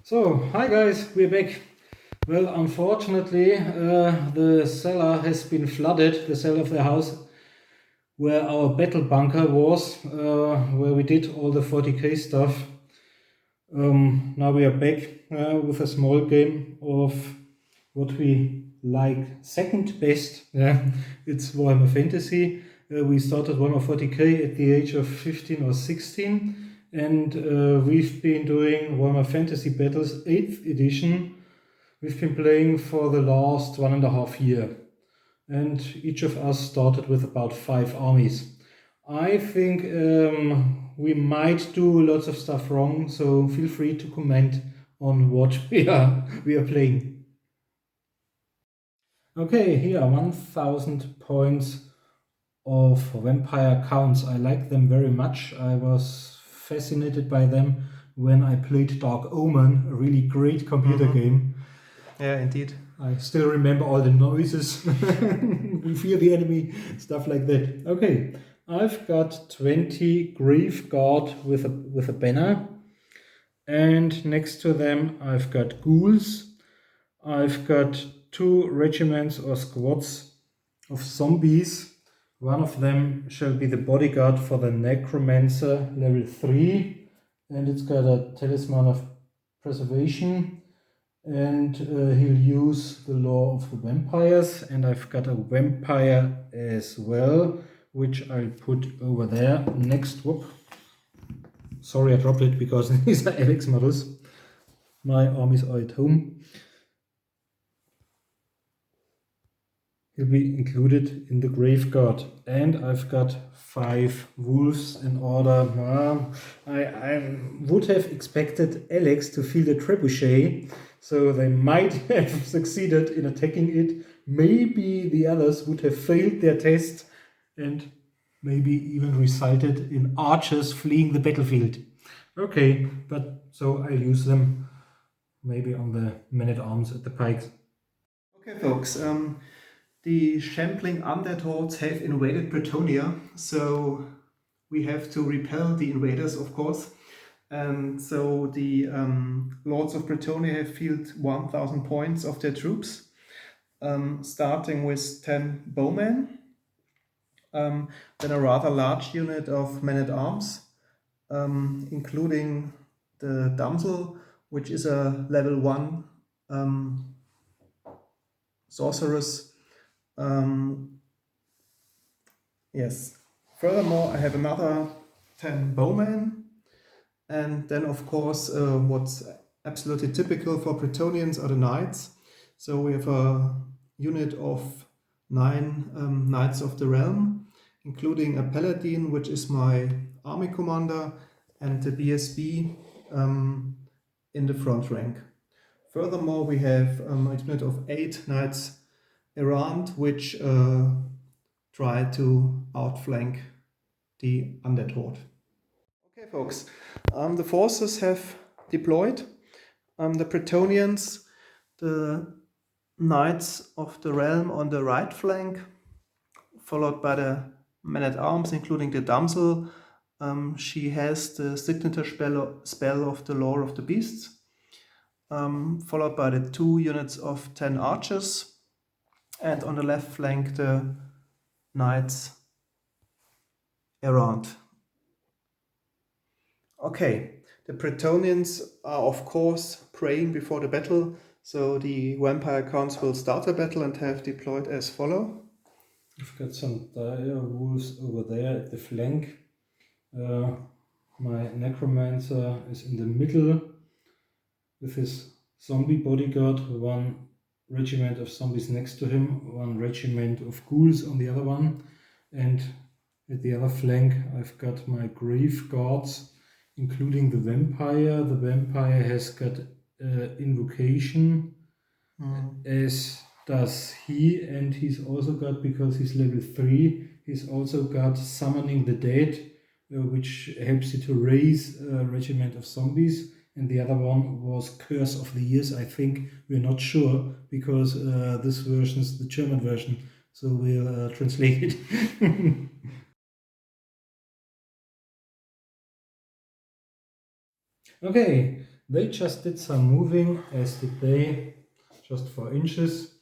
So, hi guys, we're back. Well, unfortunately, the cellar has been flooded, the cellar of the house where our battle bunker was, where we did all the 40k stuff. Now we are back with a small game of what we like second best. Yeah, it's Warhammer Fantasy. We started Warhammer 40k at the age of 15 or 16. And we've been doing Warhammer Fantasy Battles 8th edition. We've been playing for the last 1.5 years. And each of us started with about 5 armies. I think we might do lots of stuff wrong, so feel free to comment on what we are playing. Okay, here 1000 points of vampire counts. I like them very much. I was fascinated by them when I played Dark Omen, a really great computer game. Yeah, indeed. I still remember all the noises. We fear the enemy, stuff like that. Okay, I've got 20 Grave Guard with a banner. And next to them, I've got ghouls. I've got 2 regiments or squads of zombies. One of them shall be the bodyguard for the necromancer, level 3. And it's got a talisman of preservation. And he'll use the law of the vampires. And I've got a vampire as well, which I'll put over there next. Whoop. Sorry, I dropped it because these are Alex models. My armies are at home. He'll be included in the grave guard. And I've got 5 wolves in order. I would have expected Alex to feel the trebuchet, so they might have succeeded in attacking it. Maybe the others would have failed their test and maybe even resulted in archers fleeing the battlefield. Okay, but so I'll use them maybe on the men-at-arms at the pikes. Okay, folks. The Shambling Undead Hordes have invaded Bretonnia, so we have to repel the invaders, of course. And so the Lords of Bretonnia have fielded 1000 points of their troops, starting with 10 bowmen, then a rather large unit of men-at-arms, including the Damsel, which is a level 1 sorceress. Yes. Furthermore, I have another 10 bowmen, and then of course what's absolutely typical for Bretonians are the knights. So we have a unit of 9 knights of the realm, including a paladin, which is my army commander, and the BSB in the front rank. Furthermore, we have a unit of 8 knights errant, which try to outflank the undead horde. Okay, folks, the forces have deployed. The Bretonians, the knights of the realm on the right flank, followed by the men-at-arms, including the damsel. She has the signature spell of the Lore of the Beasts, followed by the 2 units of 10 archers, and on the left flank the knights errant. Okay, the Bretonians are of course praying before the battle, so the vampire counts will start the battle and have deployed as follow. I've got some dire wolves over there at the flank. My necromancer is in the middle with his zombie bodyguard, 1 regiment of zombies next to him, 1 regiment of ghouls on the other one, and at the other flank I've got my grave guards, including the vampire. The vampire has got invocation, as does he, and he's also got, because he's level 3, he's also got summoning the dead, which helps you to raise a regiment of zombies. And the other one was Curse of the Years, I think. We're not sure, because this version is the German version, so we'll translate it. Okay, They just did some moving, as did they, just 4 inches,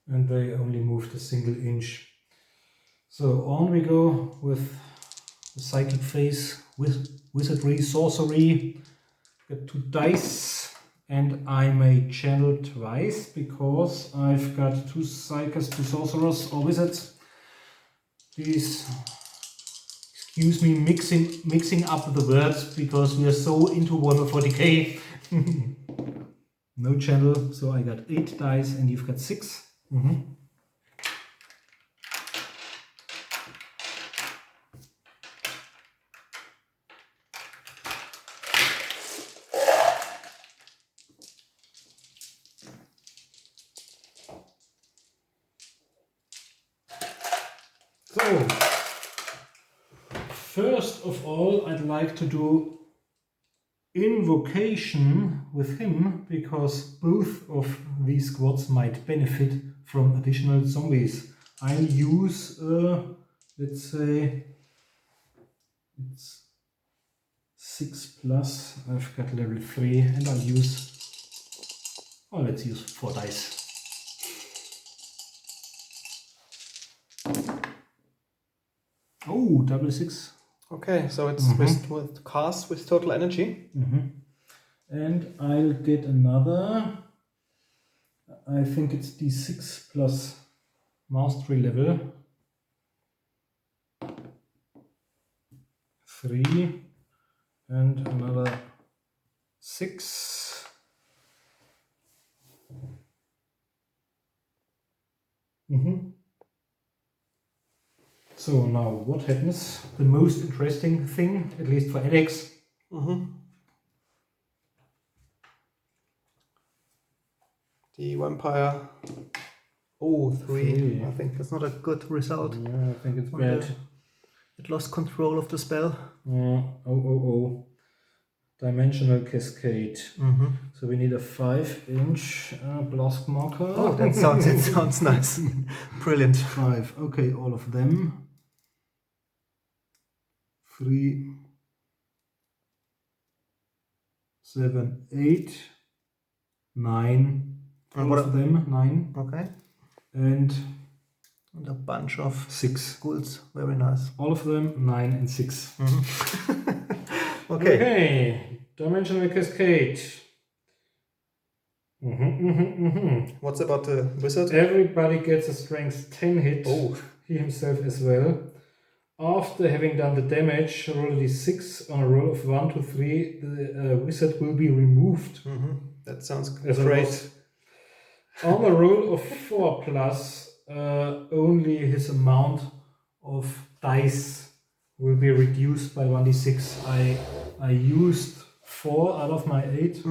and they only moved a single inch. So on we go with the psychic phase, with wizardry, sorcery. Got 2 dice, and I may channel twice because I've got 2 psychers, 2 sorcerers or wizards. Please excuse me mixing up the words because we are so into Warhammer 40k. No channel, so I got 8 dice and you've got 6. So, first of all, I'd like to do invocation with him because both of these squads might benefit from additional zombies. I'll use, let's say, it's 6 plus. I've got level 3, and I'll use, oh, let's use 4 dice. Oh, double 6. Okay, so it's with cast with total energy. And I'll get another, I think it's D6 plus mastery level. 3 and another 6. So now what happens? The most interesting thing, at least for Alex. The vampire. Oh, 3. I think that's not a good result. Yeah, I think it's bad. It lost control of the spell. Dimensional cascade. So we need a 5-inch blast marker. Oh, that sounds nice. Brilliant. 5. Okay, all of them. 3, 7, 8, 9. All of them, 9. Okay. And a bunch of 6 ghouls. Very nice. All of them, 9 and 6. Okay. Okay. Dimensional cascade. What's about the wizard? Everybody gets a strength 10 hit. Oh. He himself as well. After having done the damage, roll a d6 on a roll of 1 to 3. The wizard will be removed. That sounds great. On a roll of 4 plus, only his amount of dice will be reduced by 1d6. I used 4 out of my 8,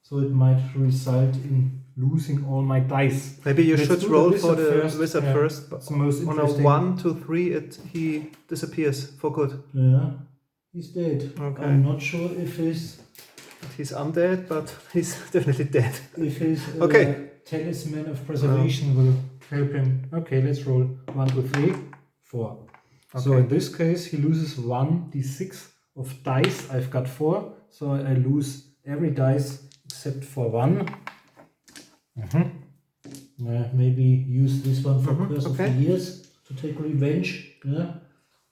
so it might result in losing all my dice. Maybe you should roll for the wizard yeah, first. But it's the most on a interesting. 1 to 3, he disappears for good. Yeah, he's dead. Okay. I'm not sure if he's undead, but he's definitely dead. If his talisman of preservation will help him. Okay, let's roll 1, 2, 3, 4. Okay. So in this case, he loses 1d6 of dice. I've got 4, so I lose every dice except for 1. Maybe use this one for Curse of the Years to take revenge. Yeah,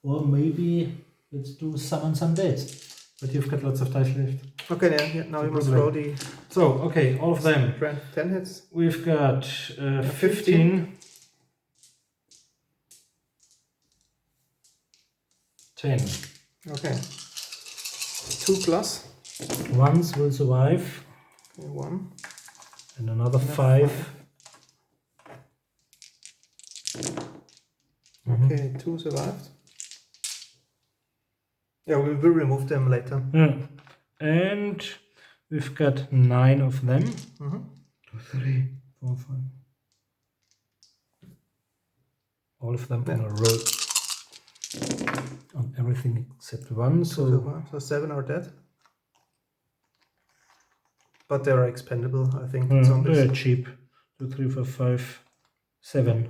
or maybe let's do summon some dead. But you've got lots of dice left. Okay, yeah. Now you must throw the. So okay, all of them. 10 hits. We've got 15. 10. Okay. 2 plus. Ones will survive. Okay, 1. And another 5. Okay, 2 survived. Yeah, we will remove them later. Yeah. And we've got 9 of them. 2, 3, 4, 5. All of them on a roll. On everything except 1. So 7 are dead. But they are expendable, I think. They're cheap. 2, 3, 4, 5, 7.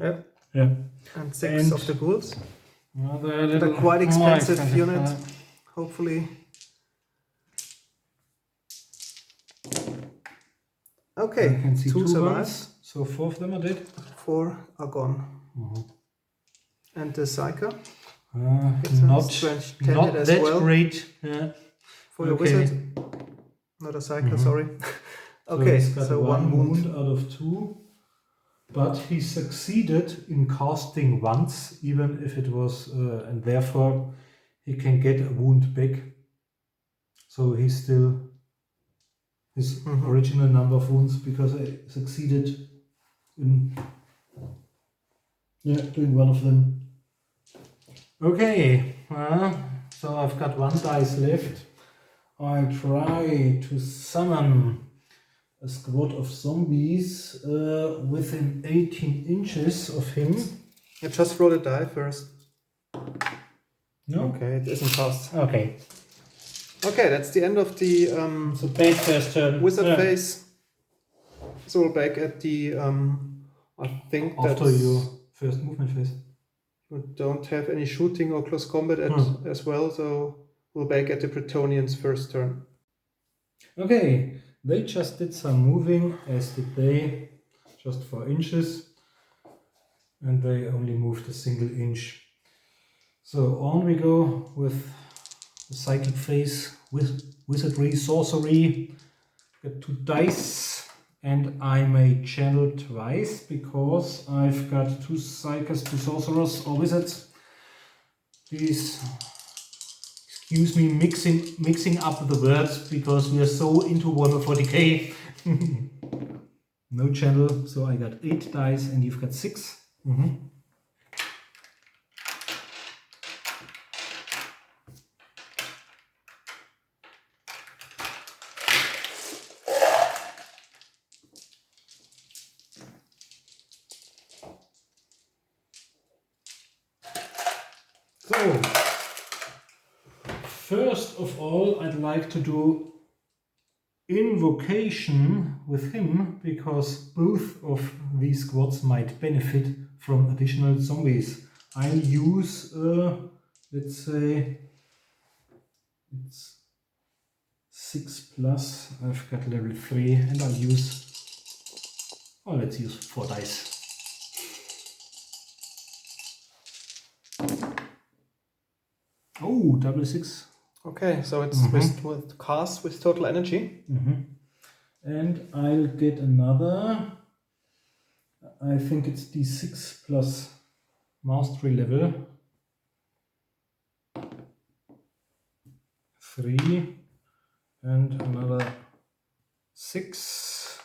Yeah. And 6 of the ghouls. They're quite expensive unit. Hopefully. Okay, I can see 2 two survive, ones, so 4 of them are dead. 4 are gone. And the Psyker? Not strength 10 hit as that well. great. Yeah. For your Okay. wizard. Not a Psyker, sorry. So Okay, he's got so one 1 wound. wound out of 2, but he succeeded in casting once, even if it was, and therefore he can get a wound back. So he's still his original number of wounds because I succeeded in doing one of them. Okay, so I've got 1 dice left. I try to summon a squad of zombies within 18 inches of him. You just roll a die first. No? Okay, it isn't cast. Okay. Okay, that's the end of the So base first turn. wizard phase. So we're back at the I think After that's your first movement phase. we don't have any shooting or close combat as well, so we're back at the Bretonians' first turn. Okay, they just did some moving, as did they, just 4 inches, and they only moved a single inch. So on we go with the psychic phase, with wizardry, sorcery. Get 2 dice, and I may channel twice because I've got 2 psychers, 2 sorcerers or wizards. Please excuse me mixing up the words because we are so into Warhammer 40k. No channel, so I got 8 dice and you've got 6. So, first of all, I'd like to do invocation with him because both of these squads might benefit from additional zombies. I'll use, let's say, it's 6 plus, I've got level 3, and I'll use, let's use 4 dice. Oh, double 6. Okay, so it's with cast with total energy. And I'll get another, I think it's D6 plus mastery level. 3 and another 6.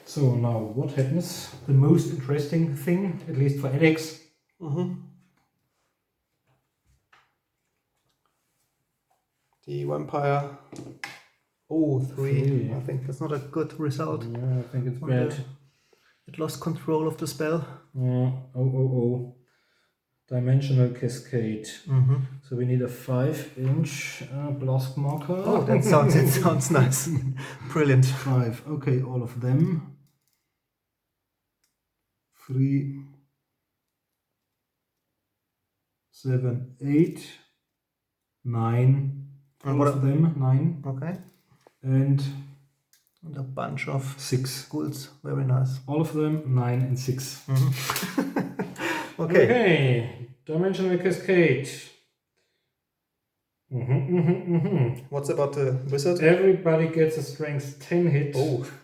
So now what happens? The most interesting thing, at least for Alex. The vampire. Oh, 3. I think that's not a good result. Yeah, I think it's bad. It lost control of the spell. Dimensional cascade. So we need a 5-inch blast marker. Oh, that sounds nice. Brilliant. 5. Okay, all of them. 3, 7, 8, 9. All of them, 9. Okay. And a bunch of 6 ghouls. Very nice. All of them, 9 and 6. Okay. Dimensional cascade. What's about the wizard? Everybody gets a strength 10 hit.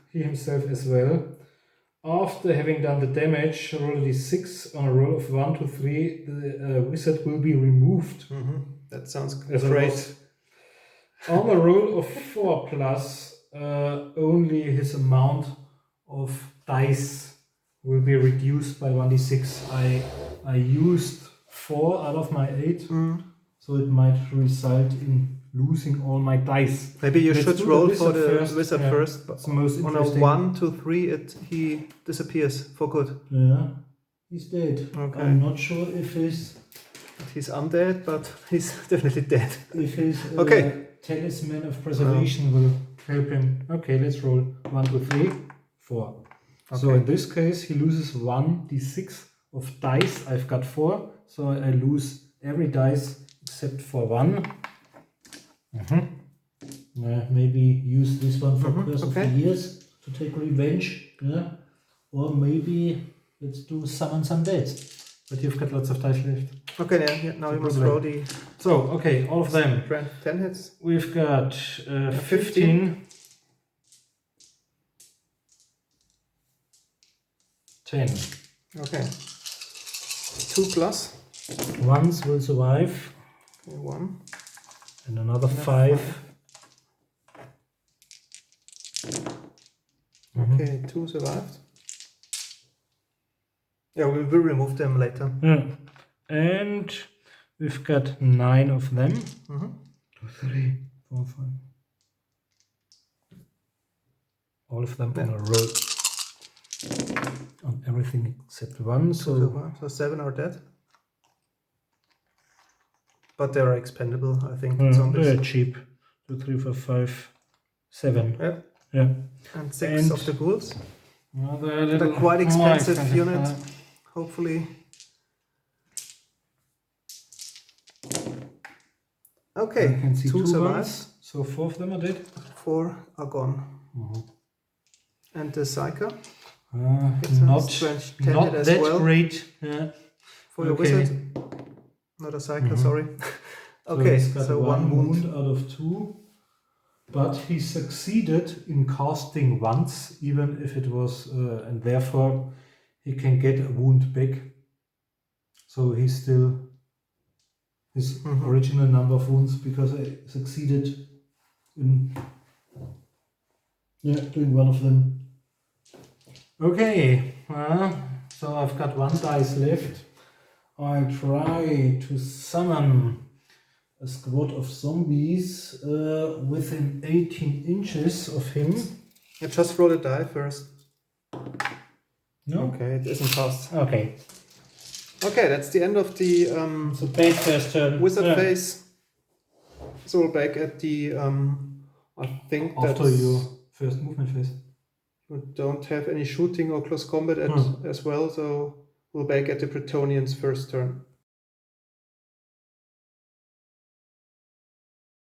He himself as well. After having done the damage, roll a d6. On a roll of 1 to 3, the wizard will be removed. That sounds great. On a roll of 4 plus, only his amount of dice will be reduced by 1d6. I used 4 out of my 8, so it might result in losing all my dice. Maybe you should roll for the wizard Yeah, first. it's the most On a interesting. 1 to 3, he disappears for good. Yeah, he's dead. Okay. I'm not sure if he's undead, but he's definitely dead. If his talisman of preservation will help him. Okay, let's roll 1 to 3, 4. So in this case, he loses 1d6 of dice. I've got 4, so I lose every dice except for one. Maybe use this one for Curse of the Years to take revenge. Yeah. Or maybe let's do summon some deads. But you've got lots of dice left. Okay, yeah, now you must roll the... So, okay, all of them. 10 hits. We've got 15. 10. Okay. 2 plus. Ones will survive. Okay, 1. And another 5. Okay, 2 survived. Yeah, we will remove them later. Yeah. And we've got 9 of them. 2, 3, 4, 5. All of them on a roll. On everything except 1. So 7 are dead. But they are expendable, I think. They're cheap. 2, 3, 4, 5, 7. Yeah. Yeah. And 6 of the ghouls. They're a quite expensive unit. Hopefully. Okay, 2 survives. So 4 of them are dead. 4 are gone. And the Psyker? Not that well. Great. Yeah. For your wizard? Not a Psyker, sorry. Okay, so 1 wound out of 2. But he succeeded in casting once, even if it was, and therefore he can get a wound back. So he's still his original number of wounds because I succeeded in doing one of them. Okay, so I've got 1 dice left. I try to summon a squad of zombies within 18 inches of him. You just roll a die first. No? Okay, it isn't passed. Okay. Okay, that's the end of the so bad first turn. Wizard phase. So we're back at the I think after your first movement phase. We don't have any shooting or close combat as well, so we're back at the Bretonnians' first turn.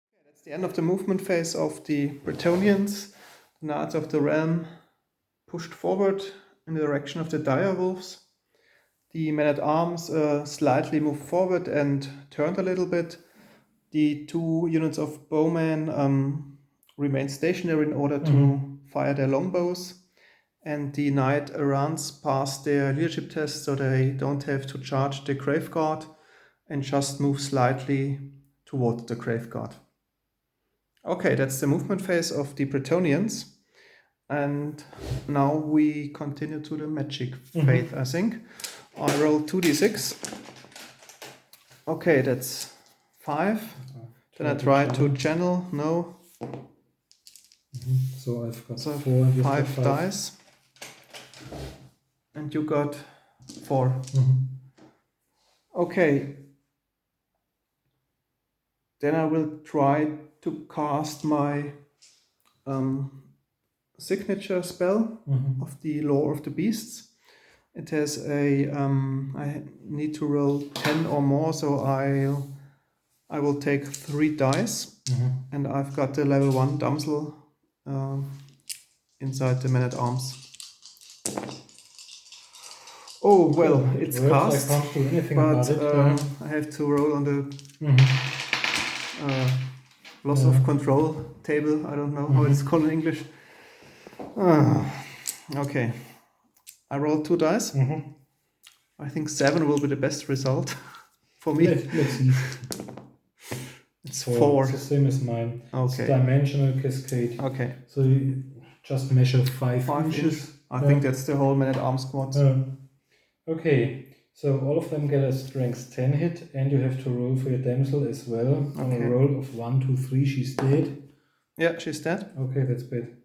Okay, that's the end of the movement phase of the Bretonnians. The Knights of the Realm pushed forward in the direction of the dire wolves. The men-at-arms slightly moved forward and turned a little bit. The 2 units of bowmen remained stationary in order to fire their longbows. And the knight runs past their leadership test, so they don't have to charge the graveguard and just move slightly toward the graveguard. Okay, that's the movement phase of the Bretonnians. And now we continue to the magic phase, I think. I roll 2d6. Okay, that's 5. Then I try to channel. No. So I've got so 4. 5 dice. And you got 4. Okay. Then I will try to cast my signature spell of the Lore of the Beasts. It has a I need to roll 10 or more, so I will take 3 dice, and I've got the level 1 damsel inside the men-at-arms. Oh well, it's cast, I can't do anything but about it. I have to roll on the loss of control table. I don't know how it's called in English. Okay. I rolled 2 dice. I think 7 will be the best result for me. Let's see. It's 4. It's the same as mine. Okay. It's dimensional cascade. Okay. So you just measure 5 inches. I think that's the whole man-at-arms squad. Okay. So all of them get a strength 10 hit, and you have to roll for your damsel as well. On a roll of 1, 2, 3, she's dead. Yeah, she's dead. Okay, that's bad.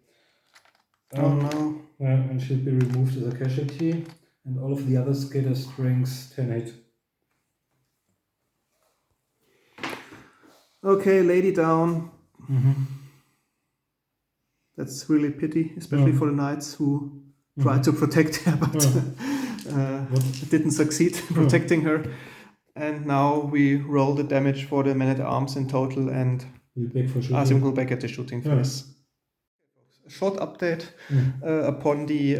Oh no. And she'll be removed as a casualty, and all of the others get a strength 10 hit. Okay, lady down. That's really pity, especially for the knights who tried to protect her, but didn't succeed in protecting her. And now we roll the damage for the men-at-arms in total and We're back for shooting. Asim will back at the shooting phase. A short update upon the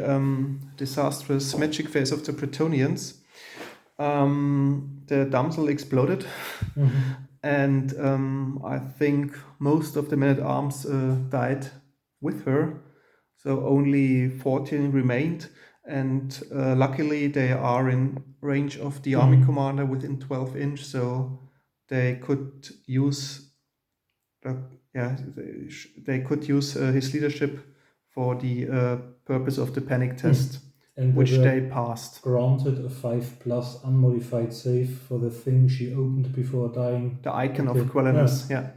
disastrous magic phase of the Bretonnians. The damsel exploded, and I think most of the men-at-arms died with her, so only 14 remained, and luckily they are in range of the army commander within 12 inch, so they could use they could use his leadership for the purpose of the panic test, And which they passed. Granted a 5+ unmodified save for the thing she opened before dying. The icon of Quellinus, yeah.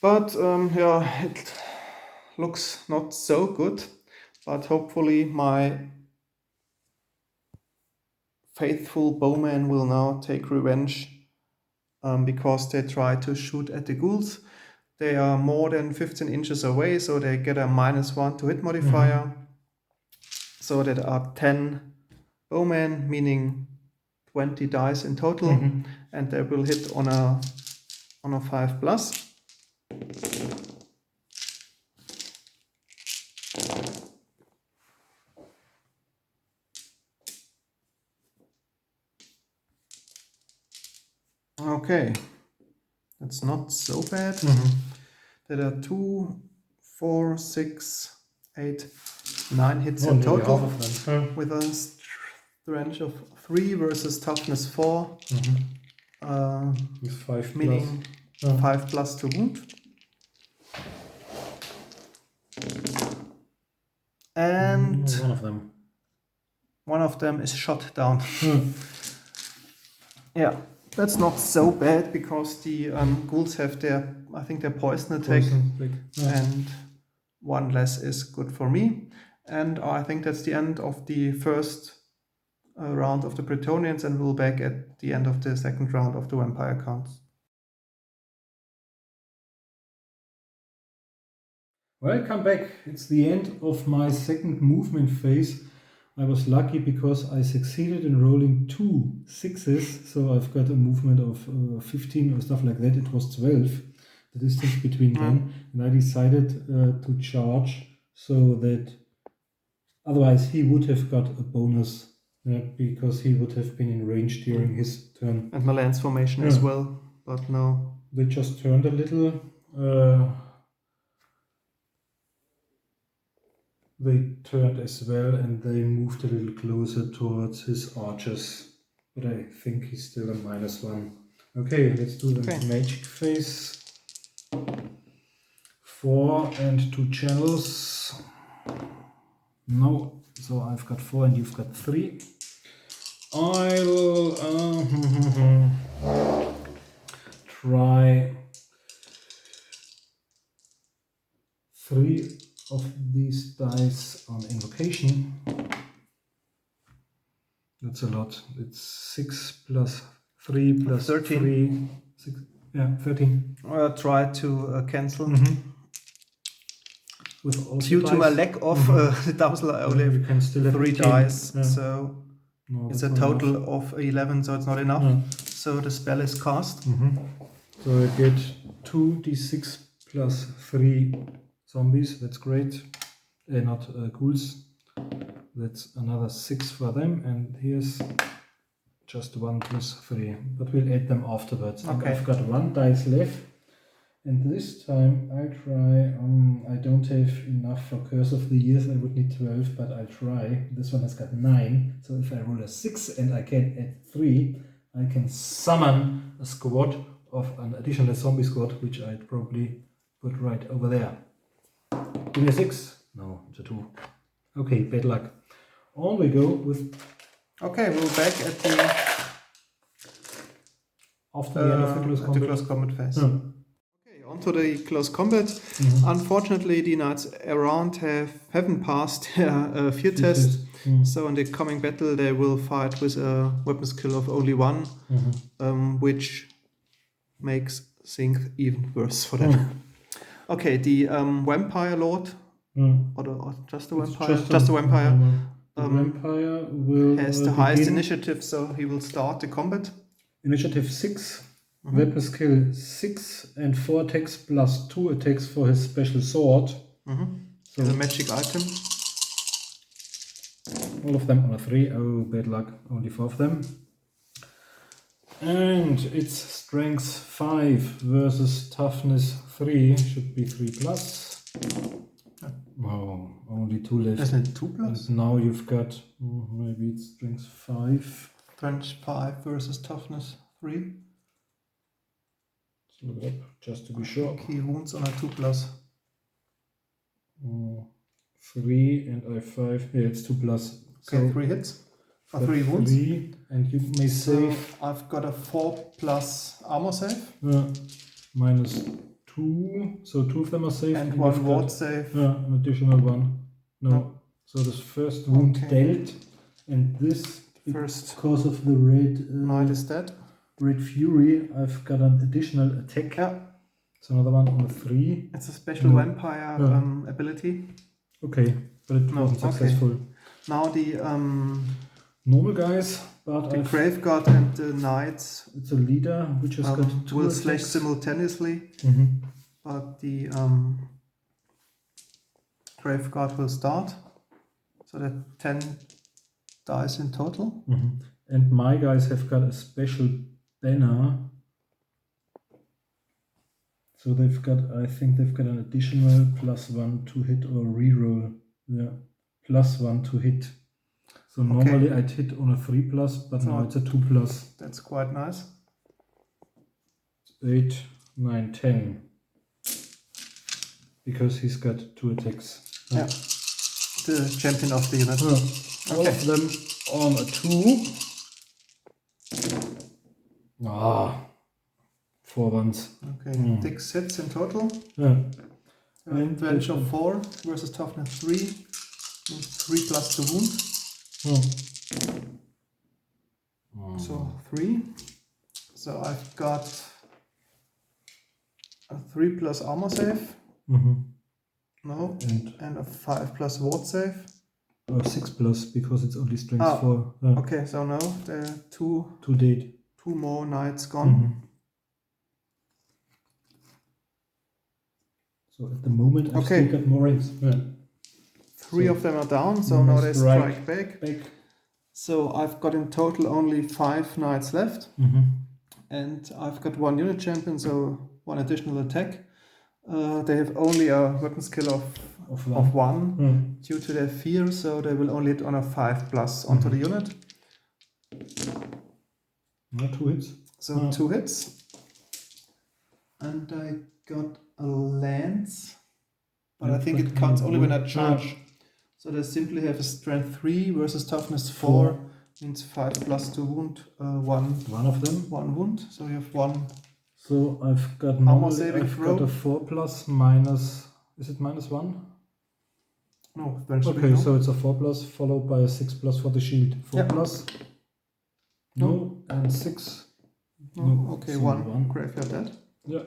But it looks not so good. But hopefully my faithful bowman will now take revenge because they try to shoot at the ghouls. They are more than 15 inches away, so they get a -1 to hit modifier. So that are 10 bowmen, meaning 20 dice in total, and they will hit on a 5+. Okay, that's not so bad. There are 2, 4, 6, 8, 9 hits in total, with a strength of 3 versus toughness 4, with 5+. meaning 5+ to wound. And one of them is shot down. Yeah, that's not so bad because the ghouls have their poison attack, and 1 less is good for me. And I think that's the end of the first round of the Bretonnians, and we'll back at the end of the second round of the vampire counts. Welcome back. It's the end of my second movement phase. I was lucky because I succeeded in rolling 2 6s, so I've got a movement of 15 or stuff like that. It was 12, the distance between them, and I decided to charge so that otherwise he would have got a bonus because he would have been in range during his turn. And my lance formation as well, but no. They just turned a little. They turned as well, and they moved a little closer towards his archers. But I think he's still a -1. Okay, let's do the magic phase. 4 and 2 channels. No, so I've got 4 and you've got 3. I'll try 3 of these dice on invocation. That's a lot. It's 6 plus 3 plus 13. 3. 6, yeah, 13. I'll try to cancel. With all due to my lack of the damsel, I only you can still have 3 15. dice, Yeah. so No, it's a that's not total enough. of 11, so it's not enough. So the spell is cast. So I get 2d6 plus 3 zombies. That's great. Not ghouls. That's another 6 for them. And here's just 1 plus 3. But we'll add them afterwards. And I've got 1 dice left. And this time I'll try, I don't have enough for Curse of the Years, I would need 12, but I'll try. This one has got 9, so if I roll a 6 and I can add 3, I can summon a squad of an additional zombie squad, which I'd probably put right over there. Give me a 6? No, it's a 2. Okay, bad luck. On we go with... Okay, we're back at the... After the end of the close combat phase. Onto the close combat. Unfortunately, the knights around haven't passed their fear test. So in the coming battle, they will fight with a weapon skill of only 1, which makes things even worse for them. Okay, the vampire lord, or just the vampire, The vampire will has the highest begin initiative, so he will start the combat. initiative 6, weapon skill 6, and 4 attacks plus 2 attacks for his special sword. So the magic item. All of them on a 3. Oh, bad luck. Only 4 of them. And it's strength 5 versus toughness 3. Should be 3 plus. Oh, only 2 left. Isn't it 2 plus? And now you've got, maybe it's strength 5. Strength 5 versus toughness 3. Let's look it up just to be sure. Key wounds on a 2 plus. 3 and I 5. Yeah, it's 2 plus. Okay, 3 hits. 3 wounds. 3, and you may save. So I've got a 4 plus armor save. Minus 2. So 2 of them are saved. And 1 ward save. An additional 1. No. So this first wound dealt, and this first because of the red knight is dead. Red Fury, I've got an additional attack. Yeah. It's another one on a 3. It's a special vampire ability. Okay, but it wasn't successful. Now the normal guys, but the Grave God and the Knights. It's a leader which has got 2 will attacks. slash simultaneously. But the Grave God will start. So that 10 dice in total. And my guys have got a special banner. So they've got, I think they've got an additional +1 to hit or reroll. Yeah, +1 to hit. So normally I'd hit on a 3 plus, but now it's a 2 plus. That's quite nice. 8, 9, 10. Because he's got 2 attacks. Yeah. The champion of the unit. All of them on a 2. 4 ones. Okay, 6 hits in total. Yeah. And advantage of 4 versus toughness 3. 3 plus the wound. So 3. So I've got a 3 plus armor save. No. And a 5 plus ward save. Or 6 plus because it's only strength 4. Okay, so no, there are 2 dead. 2 more knights gone. So at the moment I've still got more rings. 3 of them are down, so now they strike back. So I've got in total only 5 knights left. And I've got 1 unit champion, so 1 additional attack. They have only a weapon skill of 1 due to their fear, so they will only hit on a 5 plus onto the unit. 2 hits. So 2 hits. And I got a lance, but I think it counts only when I charge. So they simply have a strength 3 versus toughness 4. Means 5 plus to wound, 1 of them. 1 wound, so you have 1. So I've got got a 4 plus minus, is it -1? No, okay, so it's a 4 plus followed by a 6 plus for the shield. 4 plus. No, and 6. No, okay, 1 graveyard dead. Yeah.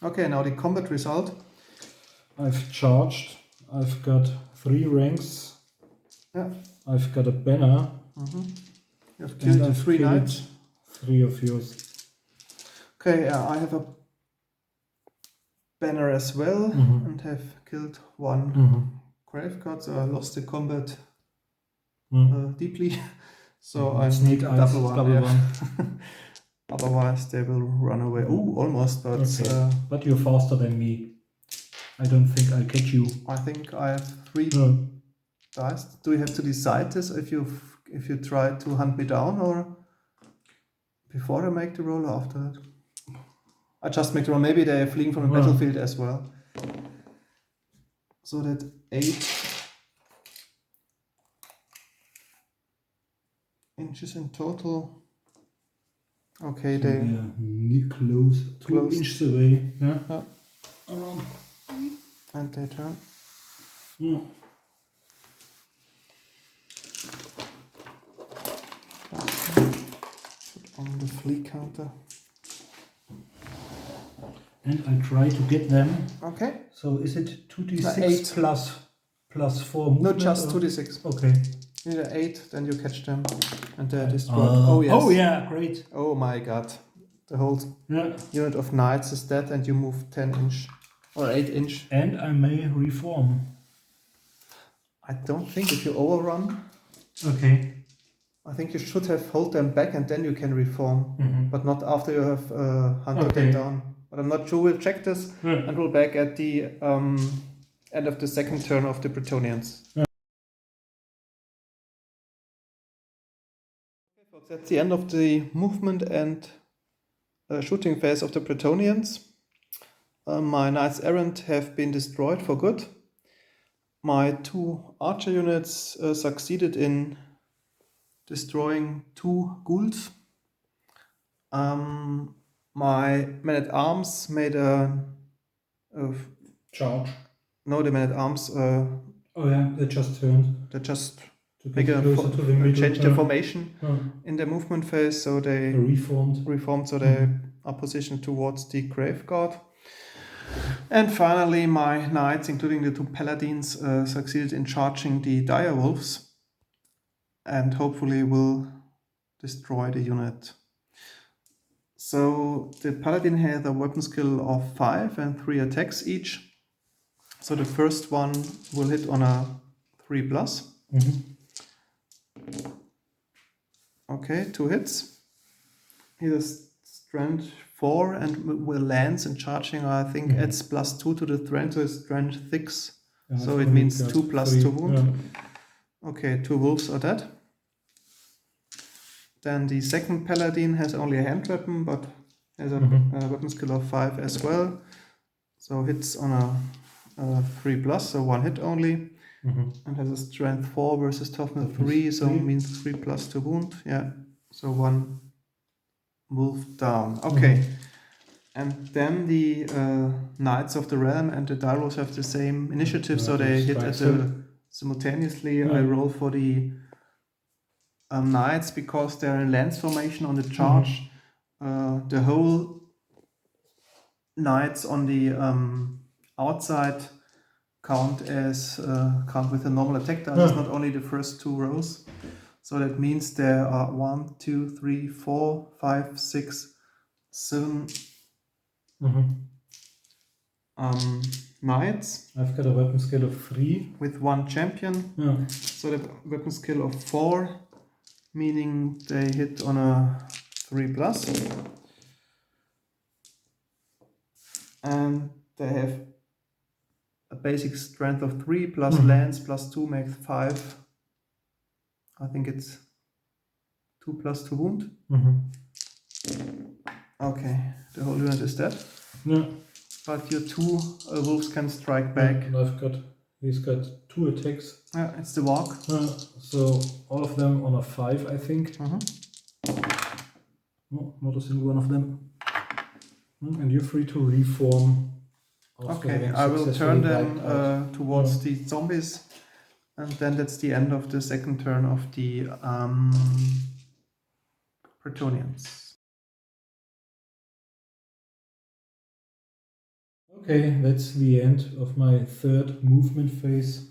Okay, now the combat result. I've charged. I've got 3 ranks. Yeah. I've got a banner. You have killed 3 knights. 3 of yours. Okay, I have a banner as well and have killed 1 grave god, so I lost the combat deeply. So I need a double one. Otherwise they will run away. Oh, almost, but but you're faster than me. I don't think I'll catch you. I think I have 3 dice. Do you have to decide this if you try to hunt me down, or before I make the roll or after that? I just make the roll. Maybe they are fleeing from the battlefield as well. So that 8 inches in total. Okay, so they are close, 2 inches away. Around. And they turn. Put on the flee counter. And I try to get them. Okay. So is it 2d6 plus 4 movement? No, just 2d6. Okay. You need an 8, then you catch them, and they're destroyed. Oh yes. Oh yeah, great. Oh my god. The whole unit of knights is dead, and you move 10 inch or 8 inch. And I may reform. I don't think if you overrun. Okay. I think you should have hold them back and then you can reform, but not after you have hunted them down. But I'm not sure. We'll check this and we'll back at the end of the second turn of the Bretonnians. Okay, folks, that's the end of the movement and shooting phase of the Bretonnians. My knights errant have been destroyed for good. My 2 archer units succeeded in destroying 2 ghouls. My men-at-arms made a charge. No, the men-at-arms. Oh yeah, they just turned. They just make a change the formation in the movement phase, so they reformed, so they are positioned towards the grave guard. And finally, my knights, including the 2 paladins, succeeded in charging the dire wolves, and hopefully will destroy the unit. So the paladin has a weapon skill of 5 and 3 attacks each. So the first one will hit on a 3+. Okay, 2 hits. He has strength 4 and will lands and charging, I think, adds +2 to the strength, so it's strength 6. So it means 2 + 2 wound. Okay, 2 wolves are dead. Then the second paladin has only a hand weapon, but has a weapon skill of 5 as well. So hits on a 3+, so 1 hit only. And has a strength 4 versus toughness 3, so means 3 + 2 wound. Yeah, so 1 wolf down. Okay. And then the Knights of the Realm and the Diros have the same initiative, so they hit at simultaneously. I roll for the Knights because they're in lance formation on the charge. The whole Knights on the outside count with a normal attack dice, not only the first 2 rows. So that means there are 1, 2, 3, 4, 5, 6, 7 knights. I've got a weapon skill of 3 with 1 champion. So the weapon skill of 4, meaning they hit on a 3+. And they have a basic strength of 3 plus lance plus 2 makes 5. I think it's 2 + 2 wound. Okay, the whole unit is dead. Yeah. But your 2 wolves can strike back. And he's got 2 attacks. Yeah, it's the walk. So all of them on a 5, I think. No, not a single one of them. And you're free to reform. Okay, I will turn them towards the zombies, and then that's the end of the second turn of the Bretonnians. Okay, that's the end of my third movement phase.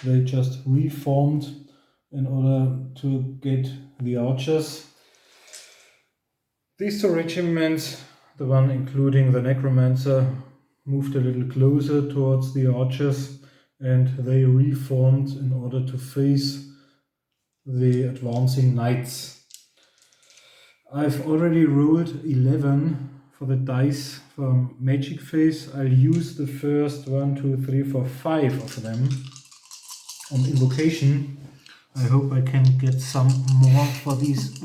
They just reformed in order to get the archers. These 2 regiments, the one including the necromancer, moved a little closer towards the archers, and they reformed in order to face the advancing knights. I've already rolled 11 for the dice for magic phase. I'll use the first 1, 2, 3, 4, 5 of them on invocation. I hope I can get some more for these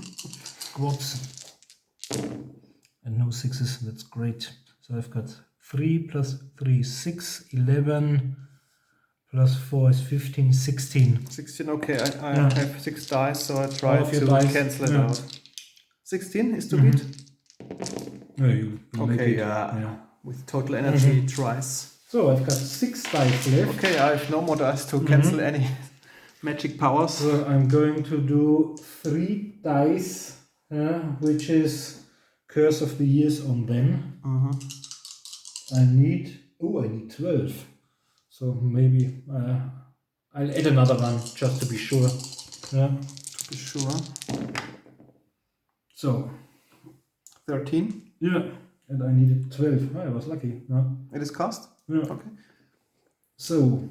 squads. And no 6s, that's great. So I've got 3 + 3, 6, 11, plus 4 is 15, 16. 16, okay, I have 6 dice, so I try to cancel it out. 16 is to beat? No, you okay, with total energy twice. So I've got 6 dice left. Okay, I have no more dice to cancel any magic powers. So I'm going to do 3 dice, which is Curse of the Years on them. I need 12. So maybe I'll add another one just to be sure. Yeah. to be sure. So. 13. Yeah. And I needed 12. Oh, I was lucky. Yeah. It is cast? Yeah. Okay. So.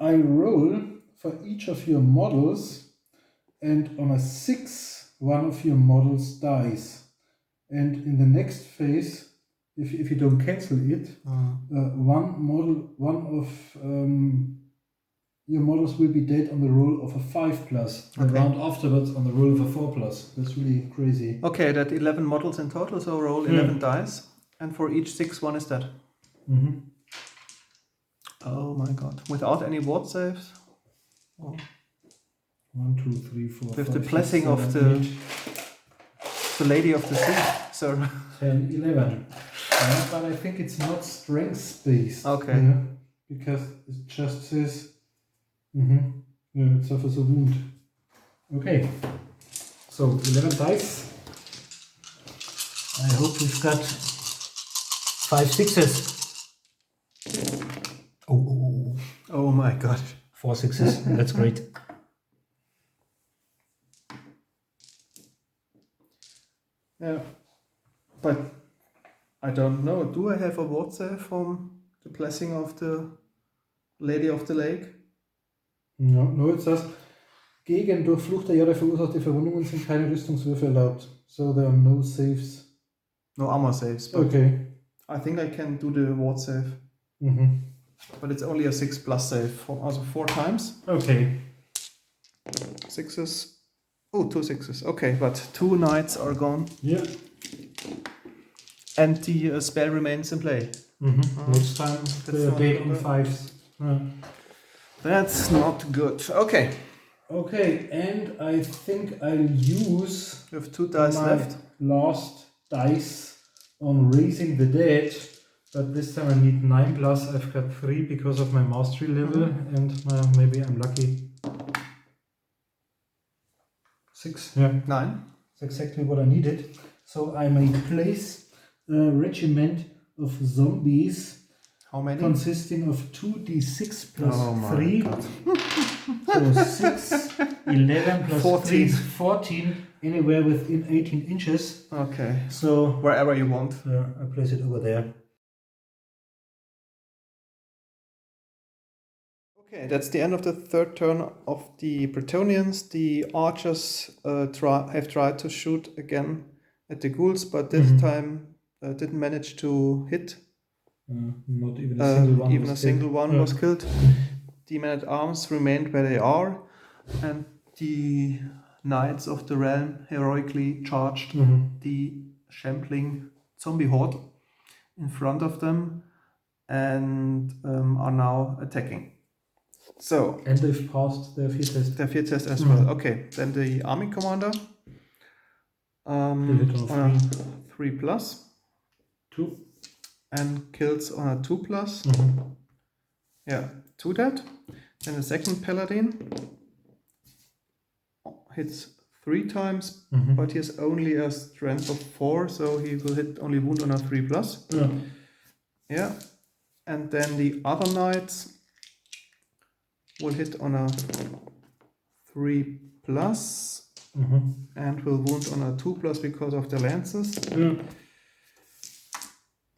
I roll for each of your models, and on a 6, one of your models dies. And in the next phase, if you don't cancel it, one of your models will be dead on the roll of a 5+. The round afterwards on the roll of a 4+. That's really crazy. Okay, that 11 models in total, so roll 11 dice, and for each 6, one is dead. Mm-hmm. Oh my god. Without any ward saves? Oh. 1, 2, 3, 4, With 5, the blessing 6, 7, of 8, the Lady of the Sea, sir. 10, 11. Yeah, but I think it's not strength based. Okay. Yeah, because it just says it suffers a wound. Okay. So 11 dice. I hope we've got 5 6s. Oh my god. 4 6s. That's great. Yeah. But I don't know. Do I have a ward save from the blessing of the Lady of the Lake? No, it says, gegen durch Fluch der Jahre verursachte Verwundungen sind keine Rüstungswürfe erlaubt. So there are no saves. No armor saves. But Okay. I think I can do the ward save. But it's only a 6+ save. Also 4 times. Okay. 6s. Oh, 2 6s. Okay, but 2 knights are gone. Yeah. And the spell remains in play. Next time they're dead on 5s. That's not good. Okay. Okay, and I think I'll use You have 2 dice my left. last dice on raising the dead, but this time I need 9+. I've got 3 because of my mastery level, and maybe I'm lucky. 6. Yeah. 9. That's exactly what I needed. So I may place a regiment of zombies. How many? Consisting of 2d6 plus Oh my 3. God. So 6, 11 plus 14. 3 is 14, anywhere within 18 inches. Okay. So Wherever you want. I place it over there. Okay, that's the end of the third turn of the Bretonnians. The archers have tried to shoot again at the ghouls, but this time didn't manage to hit. Not even a single one. Even a single one was killed. The men-at-arms remained where they are, and the knights of the realm heroically charged the shambling zombie horde in front of them and are now attacking. So, and they've passed their fear test. Their fear test as well. Okay, then the army commander on a 3+. 2. And kills on a 2+. Yeah, 2 dead. Then the second paladin hits 3 times, but he has only a strength of 4, so he will hit only wound on a 3+. Yeah. And then the other knights will hit on a 3+, and will wound on a 2+ because of the lances.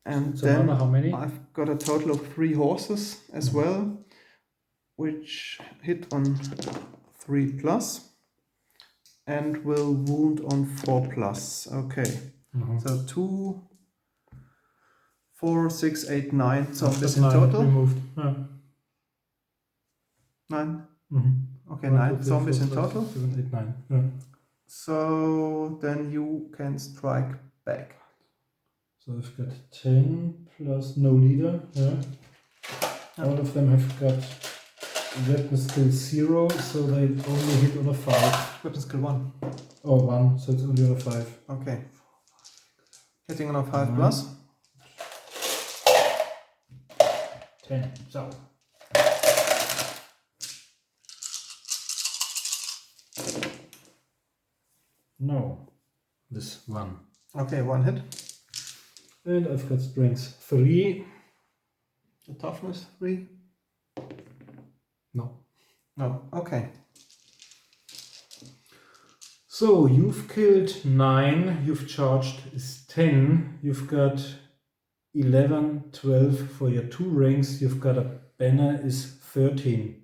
And so then how many? I've got a total of 3 horses as well, which hit on 3+ and will wound on 4+. Okay. So 2, 4, 6, 8, 9 zombies in total. Removed. 9? Okay, 9 zombies in total. 7, 8, 9. So then you can strike back. So I've got 10 plus no leader. All of them have got weapon skill 0, so they only hit on a 5. Weapon skill 1. Oh, 1, so it's only on a 5. Okay. Hitting on a 5+. 10. So. No. This 1. Okay, 1 hit. And I've got strength 3. A toughness 3. No. No, okay. So you've killed 9, you've charged is 10, you've got 11, 12 for your 2 ranks, you've got a banner is 13.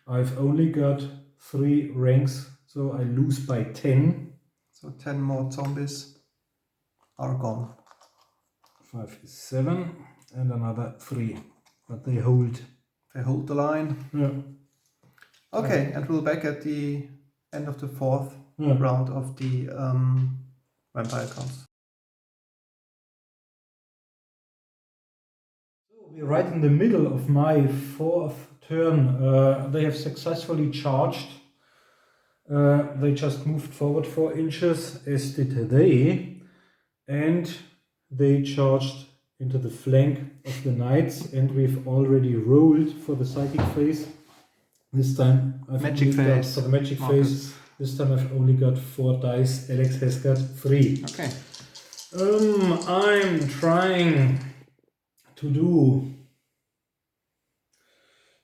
I've only got 3 ranks, so I lose by 10. So 10 more zombies are gone. 5 is 7, and another 3, but they hold. They hold the line. Yeah. Okay, and we'll back at the end of the 4th round of the vampire counts. We're right in the middle of my 4th turn. They have successfully charged. They just moved forward 4 inches, as did they, and they charged into the flank of the knights, and we've already rolled for the psychic phase. This time I've magic only got phase. for the magic phase. This time I've only got 4 dice. Alex has got 3. Okay. I'm trying to do.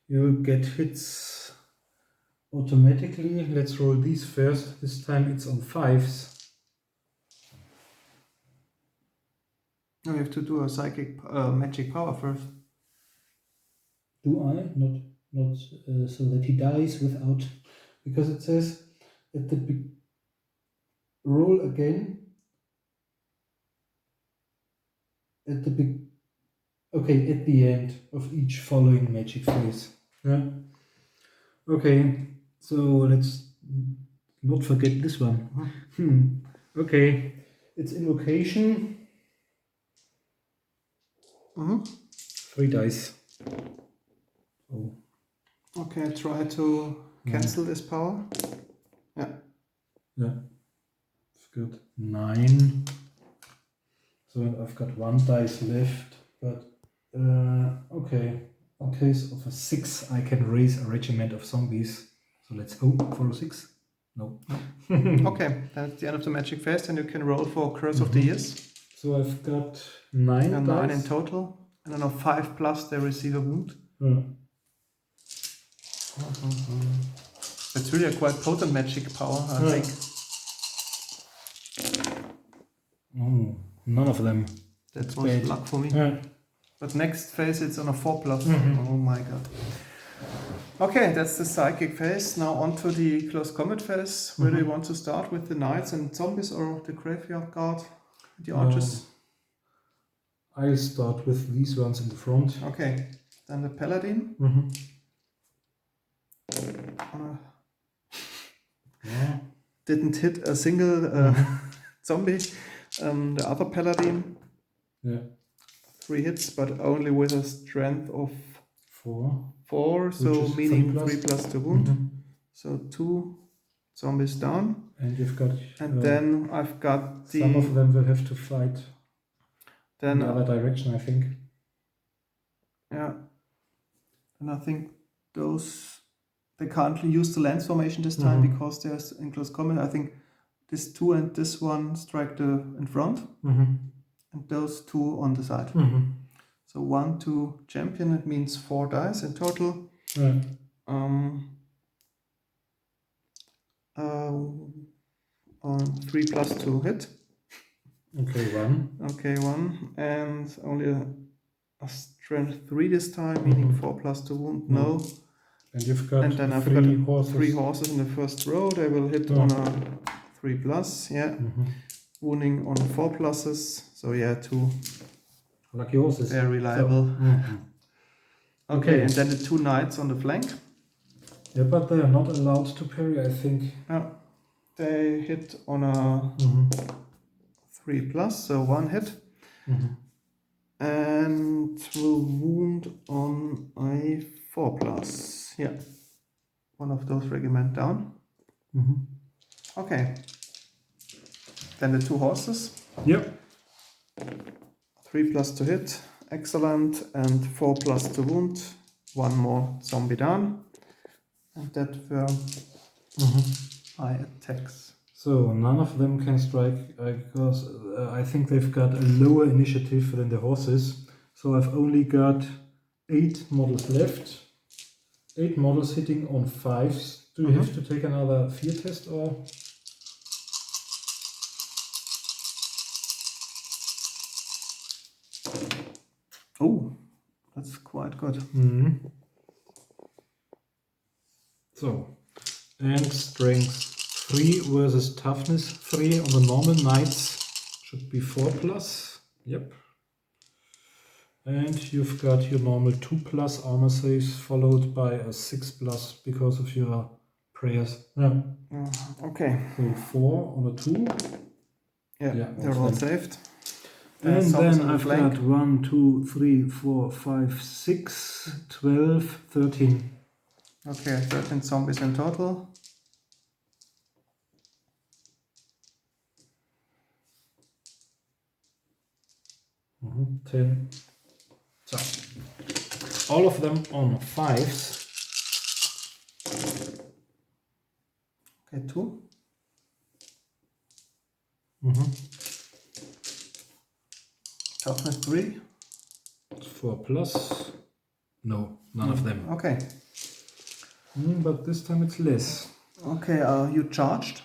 You'll get hits automatically. Let's roll these first. This time it's on 5s. No, we have to do a psychic magic power first. Do I? Not so that he dies without, because it says at the roll again at the at the end of each following magic phase. Yeah. Okay, so let's not forget this one. Okay, it's invocation. 3 dice. Oh. Okay, try to cancel this power. Yeah. Yeah. It's good. 9. So I've got 1 dice left, but okay. In case of a 6, I can raise a regiment of zombies. So let's hope for a 6. No. Okay, that's the end of the magic phase, and you can roll for Curse of the Years. So I've got 9 and dice. 9 in total, and then on 5 plus they receive a wound. It's really a quite potent magic power, I think. Oh, none of them. That was bad. luck for me. Yeah. But next phase it's on a 4 plus. Oh my god. Okay, that's the psychic phase. Now on to the close combat phase. Where do you want to start, with the knights and zombies or the graveyard guard? The archers? I'll start with these ones in the front. Okay, then the paladin. Didn't hit a single zombie. The other paladin. Yeah. 3 hits, but only with a strength of 4, so meaning 3 plus to wound. So 2 zombies down. And you've got. And then I've got the. Some of them will have to fight. Then in the other direction, I think. Yeah. And I think those, they can't use the lance formation this time because there's in close combat. I think this 2 and this 1 strike the in front, and those 2 on the side. So 1, 2 champion. It means 4 dice in total. On 3 plus to hit. Okay, 1. Okay, 1, and only a strength 3 this time, meaning 4 plus to wound. No. And you've got. And then I've 3 got horses. 3 horses in the first row. They will hit on a 3 plus. Yeah. Wounding on 4 pluses. So yeah, 2. Lucky horses. Very reliable. So, okay, and then the 2 knights on the flank. Yeah, but they are not allowed to parry, I think. Yeah. They hit on a 3 plus, so 1 hit. And will wound on a 4 plus. Yeah. One of those regiment down. Okay. Then the 2 horses. Yep. 3 plus to hit. Excellent. And 4 plus to wound. 1 more zombie down. And that were high attacks. So none of them can strike because I think they've got a lower initiative than the horses. So I've only got 8 models left. 8 models hitting on 5s. Do you have to take another fear test or? Oh, that's quite good. So, and strength 3 versus toughness 3 on the normal knights should be 4+. Yep. And you've got your normal 2+ armor saves followed by a 6+ because of your prayers. Yeah. Okay. So 4 on a 2. Yeah, they're all saved. And Zombies then on the I've flank. got 1, 2, 3, 4, 5, 6, 12, 13. Okay, 13 zombies in total. Mm-hmm. 10. So, all of them on 5s. Okay, 2. Toughness 3. 4+. No, none of them. Okay. But this time it's less. Okay, you charged.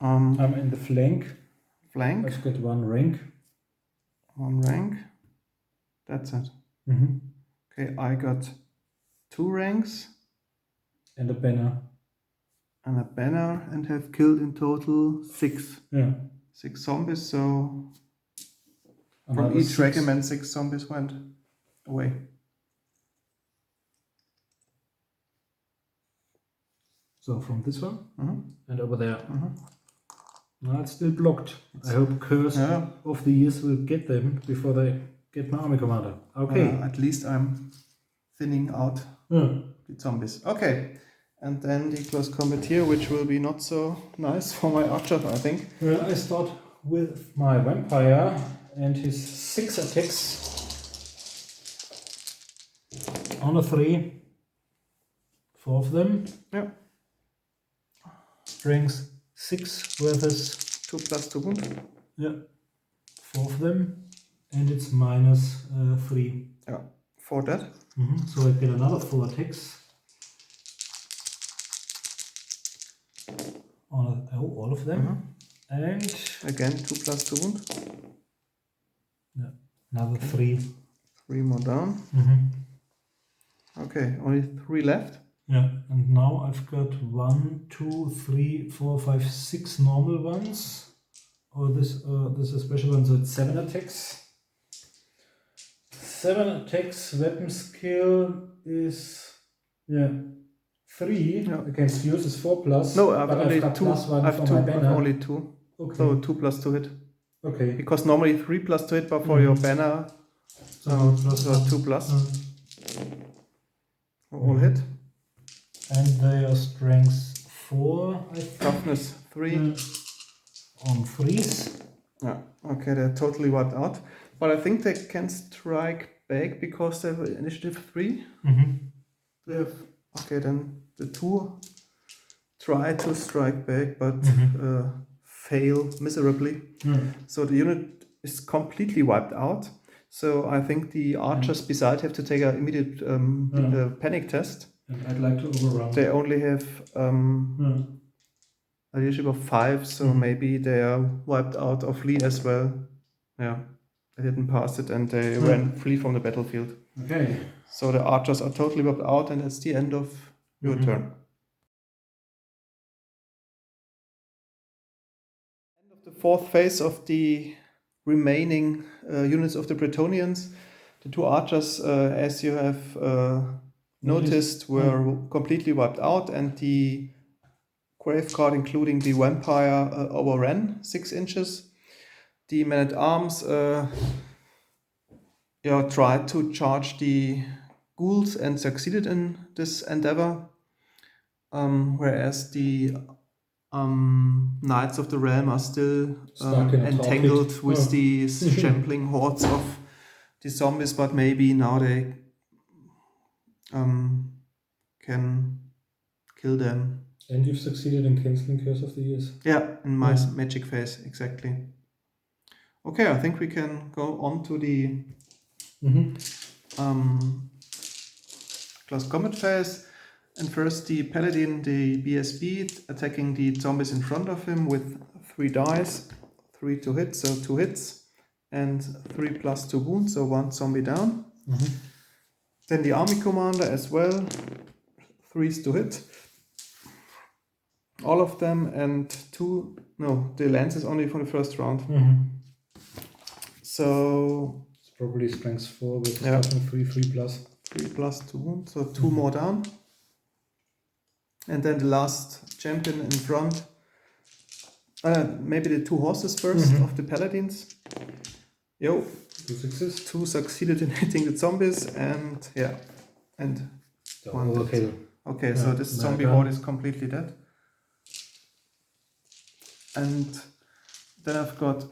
I'm in the flank. Flank. I've got 1 rank. 1 rank. That's it. Okay, I got 2 ranks. And a banner. And a banner and have killed in total 6. Yeah. 6 zombies, so Another from each 6. regiment 6 zombies went away. So from this one and over there. No, it's still blocked. I hope Curse of the Years will get them before they get my army commander. Okay. At least I'm thinning out the zombies. Okay. And then the close combat here, which will be not so nice for my archer, I think. Well, I start with my vampire and his 6 attacks on a 3. 4 of them. Yeah. Strength 6 versus 2+2 wound. Yeah. 4 of them. And it's -3. Yeah. 4 dead. So I get another 4 attacks. On all of them. And again 2+2 wound. Yeah. Another 3. 3 more down. Okay, only 3 left. Yeah, and now I've got 1, 2, 3, 4, 5, 6 normal ones. Or this is a special one, so it's 7 attacks. 7 attacks, weapon skill is 3 against use is 4+. No, I've but only I've got 2. I've only 2. Okay. So 2+2 hit. Okay. Because normally 3+2 hit, but for your banner, so 2+. All hit. And they are strength 4, I think. Toughness 3. On 3s. Yeah, okay, they're totally wiped out. But I think they can strike back because they have initiative 3. They have, okay, then the 2 try to strike back, but fail miserably. So the unit is completely wiped out. So I think the archers beside have to take an immediate panic test. And I'd like to overrun. They only have a leadership of 5, so maybe they are wiped out of lead as well. Yeah, they didn't pass it and they ran free from the battlefield. Okay. So the archers are totally wiped out, and that's the end of your turn. End of the 4th phase of the remaining units of the Bretonnians. The 2 archers, as you have noticed, were completely wiped out, and the Graveguard, including the vampire, overran 6 inches. The men-at-arms tried to charge the ghouls and succeeded in this endeavor, whereas the Knights of the Realm are still entangled with the shambling hordes of the zombies, but maybe now they can kill them. And you've succeeded in cancelling Curse of the Years. Yeah, in my magic phase, exactly. Okay, I think we can go on to the close combat phase. And first the Paladin, the BSB, attacking the zombies in front of him with 3 dice, 3 to hit, so 2 hits, and 3 plus 2 wounds, so 1 zombie down. Then the army commander as well, 3s to hit, all of them, and the lance is only for the first round. So It's probably strength 4 with Yeah. 3 plus. 3 plus 2 wounds, so 2 more down. And then the last champion in front. Maybe the 2 horses first of the paladins. 2 6s. 2 succeeded in hitting the zombies, and So one dead. overkill. Okay, so this Yeah, zombie done. horde is completely dead. And then I've got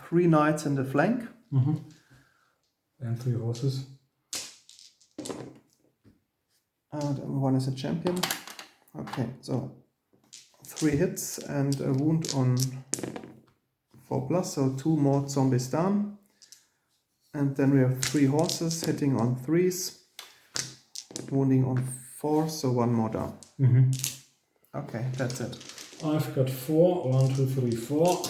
3 knights in the flank. And 3 horses. And one is a champion. Okay, so 3 hits and a wound on 4 plus, so 2 more zombies down. And then we have 3 horses hitting on 3s, wounding on 4, so 1 more down. Okay, that's it. I've got 4. 1, 2, 3, 4.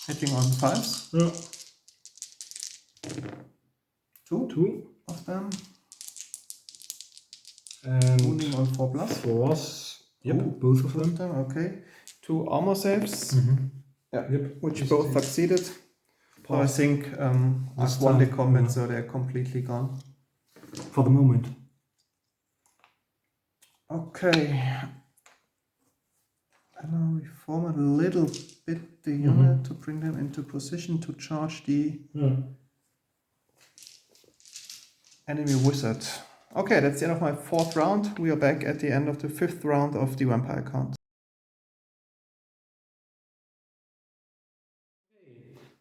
Hitting on 5s. Yeah. 2 of them. And Wounding on 4 plus. 4s. Yep, Ooh, both of them. Okay. 2 armor saves. Yeah, Yep. which This both is- succeeded. So I think This I've won the time, combat, yeah. so they're completely gone. For the moment. Okay. And I'll reform a little bit the unit to bring them into position to charge the enemy wizard. Okay, that's the end of my 4th round. We are back at the end of the 5th round of the vampire count.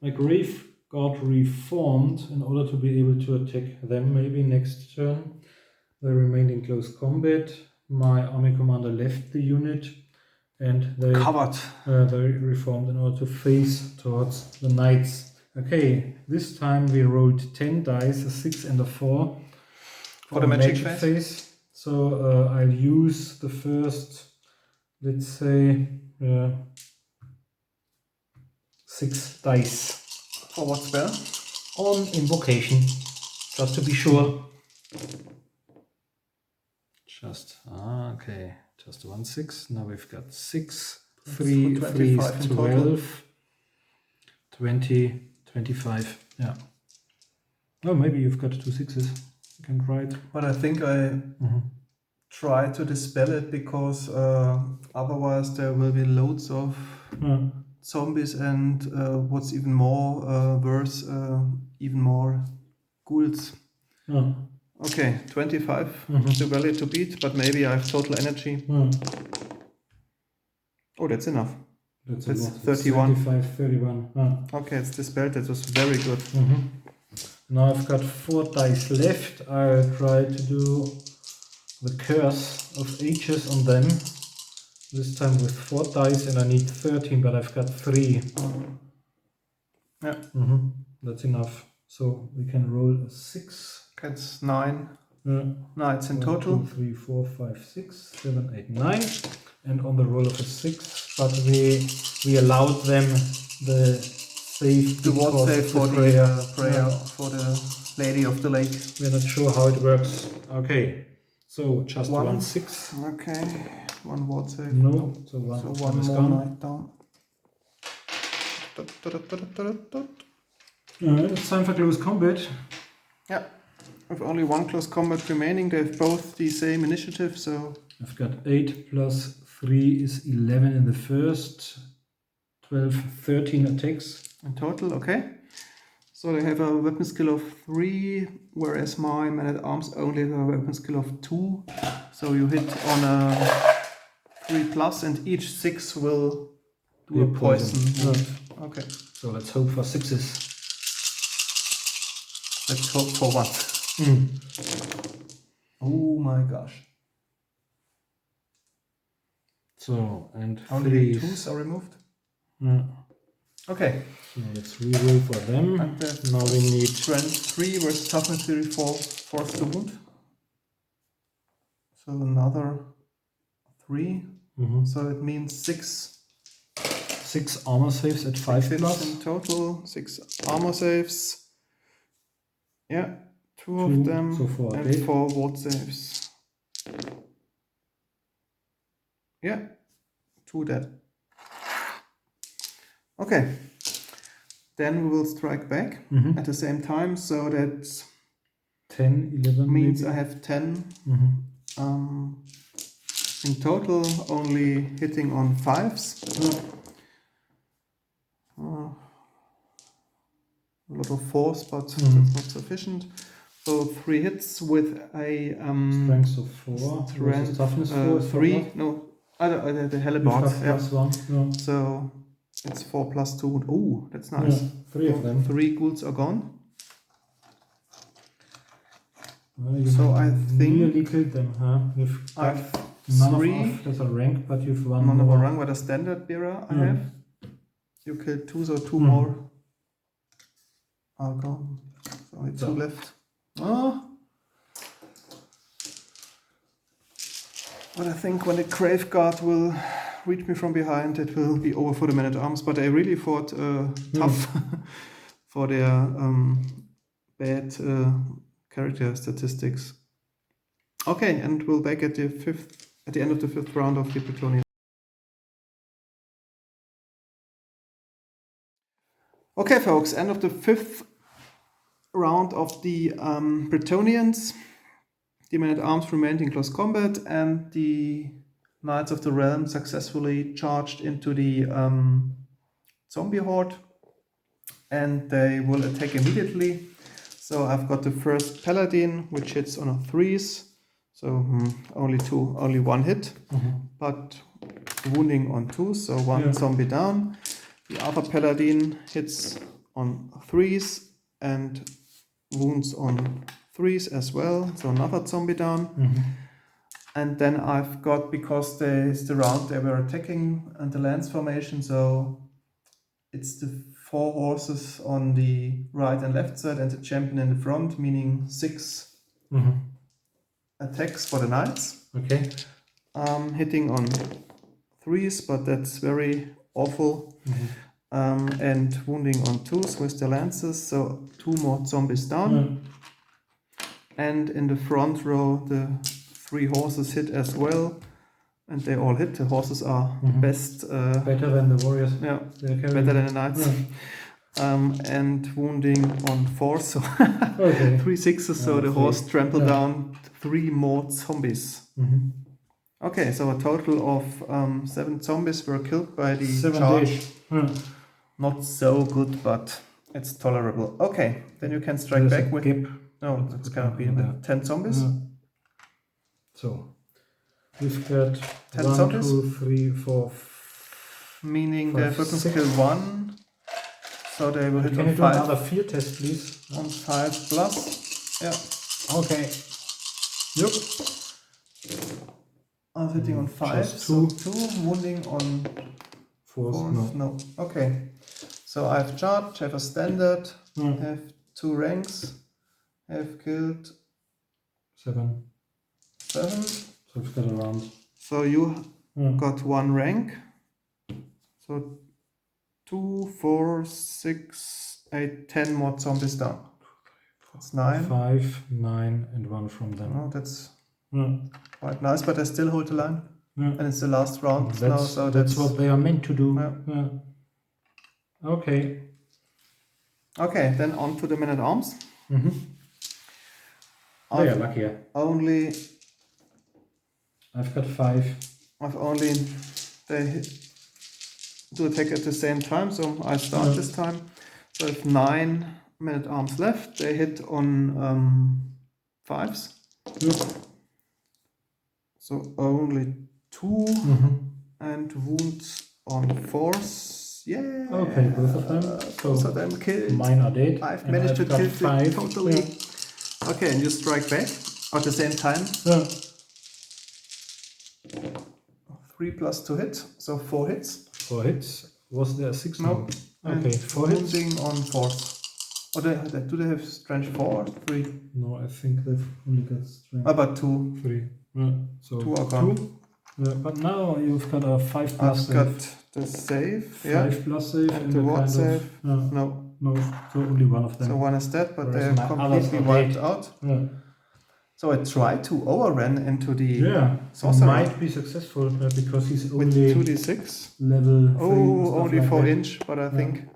My grave got reformed in order to be able to attack them maybe next turn. They remained in close combat. My army commander left the unit and they Covered. they reformed in order to face towards the knights. Okay, this time we rolled 10 dice, a 6 and a 4 For the magic phase? So I'll use the first, let's say, 6 dice. For what spell? On invocation, just to be sure. Just 1 6. Now we've got 6, 3, 3 25 in total. 12, 20, 25. Yeah. Oh, maybe you've got 2 6s. You can try it. But I think I try to dispel it because otherwise there will be loads of zombies and what's even more worse, even more ghouls. Okay, 25, still valid to beat, but maybe I have total energy. Oh, that's enough. That's It's a lot. 31. 25, 31. Okay, it's dispelled, that was very good. Now I've got 4 dice left. I'll try to do the curse of ages on them. This time with 4 dice and I need 13, but I've got 3. Yeah. That's enough. So we can roll a 6. That's 9 Yeah. knights in 1, total. 2, 3, 4, 5, 6, 7, 8, 9. And on the roll of a 6, but we allowed them the save. The ward because save of for the the prayer for the Lady of the Lake. We're not sure how it works. Okay. So just 1 6. Okay, 1 ward save. No, so 1. So one one is more gone. knight down. It's time for close combat. Yeah, with only 1 close combat remaining, they have both the same initiative, so I've got 8 plus 3 is 11 in the first, 12, 13 attacks. in total, okay. So they have a weapon skill of 3, whereas my man-at-arms only have a weapon skill of 2. So you hit on a 3 plus and each 6 will do a poison. Okay, So let's hope for 6s. let's hope for 1. Oh my gosh. So, and Only threes. 2s are removed? Okay. So let's reroll for them. And Now we need strength 3 versus toughness 3 for force to wound. So another 3. So it means 6 armor saves at 5 plus. in total. 6 armor saves. Yeah, 2 of them. So 4 and dead. 4 ward saves. Yeah, 2 dead. Okay. Then we will strike back at the same time, so that 10, 11 means maybe. I have 10. In total, only hitting on 5s. A lot of 4s, but that's not sufficient. So 3 hits with a Strength of 4. strength Toughness 4. 3. No, the halberd. Plus 1. Yeah. So it's 4 plus 2. Oh, that's nice. Yeah, 3 of them. 3 ghouls are gone. So I think nearly killed them, huh? You've I've none 3. of as a rank, but you've won. None of more. a run with a standard bearer I have. You killed 2, so 2 more are gone. So only 2 left. Oh. But I think when the Grave Guard will reach me from behind, it will be over for the men-at-arms. But they really fought tough for their bad character statistics. Okay, and we'll back at the end of the 5th round of the Bretonnia. Okay, folks, end of the 5th round of the Bretonians. The men-at-arms remained in close combat, and the Knights of the Realm successfully charged into the zombie horde, and they will attack immediately. So I've got the first Paladin, which hits on a 3s, so only 1 hit, but wounding on 2, so 1 zombie down. The other Paladin hits on 3s and wounds on 3s as well, so another zombie down. And then I've got, because it's the round they were attacking and the lance formation, so it's the 4 horses on the right and left side and the champion in the front, meaning 6 attacks for the knights. Okay. Hitting on 3s, but that's very awful. And wounding on 2s with the lances, so 2 more zombies down. And in the front row, the 3 horses hit as well, and they all hit. The horses are best. Better than the warriors. Yeah, better than the knights. And wounding on 4, so 3 sixes, so the horse trampled down 3 more zombies. Okay, so a total of 7 zombies were killed by the charge. Not so good, but it's tolerable. Okay, then you can strike back with... No, that's gonna be 10 zombies. So we've got 10 1, zombies? 2, 3, 4. Meaning 5, they're going to 6. kill 1. So they will hit Can on you do 5. another field test, please? On 5 plus. Yeah. Okay. Yep. I was hitting on 5. Just So 2. Wounding on 4. No. Okay. So I've charged, have a standard, have 2 ranks, have killed 7. 7. So we've got a round. So you got 1 rank. So 2, 4, 6, 8, 10 more zombies down. That's 9. 5, 9, and 1 from them. Oh, that's quite nice, but I still hold the line. And it's the last round now, so that's what they are meant to do. Okay. Okay, then on to the men-at-arms. They are luckier. I've got 5. They do attack at the same time, so I start this time. So I have 9 men-at-arms left. They hit on 5s. So only 2 and wounds on 4s. Yeah. Okay, both of them. Both of them killed. Mine are dead. I've managed to kill 5 totally. Okay, and you strike back at the same time. 3 plus 2 hit, so 4 hits. 4 hits. Was there 6? No. Okay, And 4 hits. wounding on 4th. Or do they have strength 4 or 3? No, I think they've only got strength About 2. 3. Yeah, so 2 are gone. 2. Yeah, but now you've got a 5 I've plus got save. the save. 5 plus save And and the a ward kind save. of... No. no, so only one of them. So one is dead, but Whereas they're my others completely are wiped dead. out. Yeah. So I tried to overrun into the Yeah, sorcerer might be successful because he's with only 2d6. level 3. Oh, stuff only like 4 that. inch, but I think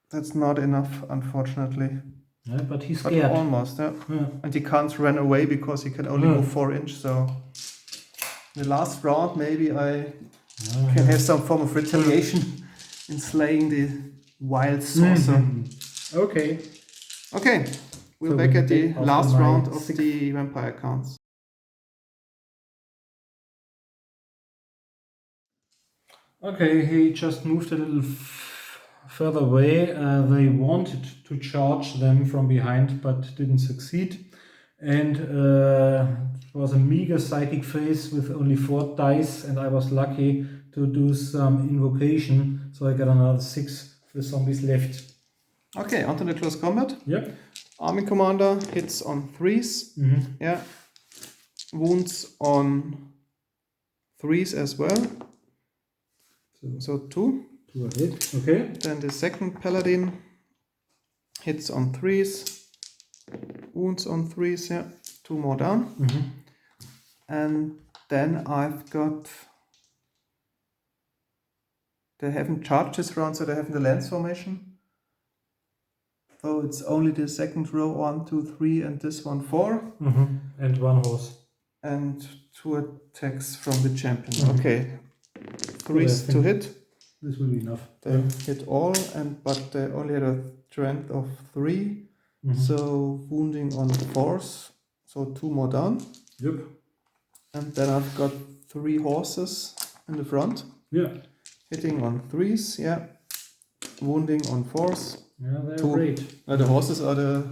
that's not enough, unfortunately. Yeah, but he's But scared. almost, yeah. Yeah. And he can't run away because he can only Yeah. move 4 inch. So the last round, maybe I Yeah, can have some form of retaliation in slaying the wild sorcerer. Okay. Okay, we're So back we at the did after last my round of 6th. the vampire counts. Okay, he just moved a little further away. They wanted to charge them from behind, but didn't succeed. And it was a meager psychic phase with only 4 dice, and I was lucky to do some invocation, so I got another 6 for the zombies left. Okay, onto the close combat. Yep. Army commander hits on 3s. Yeah. Wounds on 3s as well. So 2. 2 a hit. Okay. Then the second paladin hits on 3s. Wounds on 3s, yeah. 2 more down. And then I've got... They haven't charged this round, so they have the lance formation. So it's only the second row, 1, 2, 3, and this one 4. And 1 horse. And 2 attacks from the champion. Okay. 3s to hit. This will be enough. They hit all, but they only had a strength of 3. So wounding on 4s. So 2 more down. Yep. And then I've got 3 horses in the front. Yeah. Hitting on 3s, yeah. Wounding on 4s. Yeah, they're 2. great. The horses are the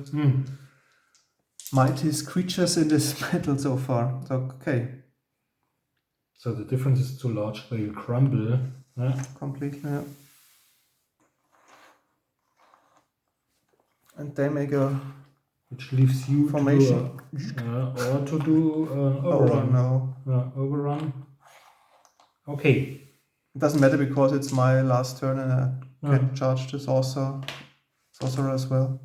mightiest creatures in this battle so far. So, okay. So the difference is too large, they will crumble. Yeah. Completely, yeah. And they make a... Which leaves you formation. to do or to do an overrun. No. Overrun. Okay. It doesn't matter because it's my last turn and I can charge the sorcerer as well.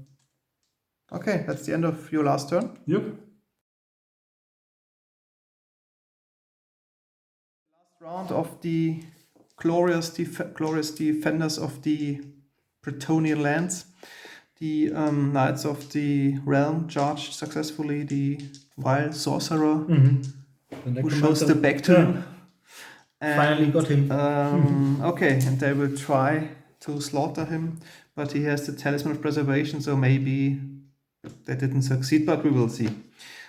Okay, that's the end of your last turn. Yep. Last round of the glorious defenders of the Bretonnian lands. The Knights of the Realm charged successfully the wild sorcerer who shows the back to him. And, finally got him. Okay, and they will try to slaughter him, but he has the Talisman of Preservation, so maybe they didn't succeed, but we will see.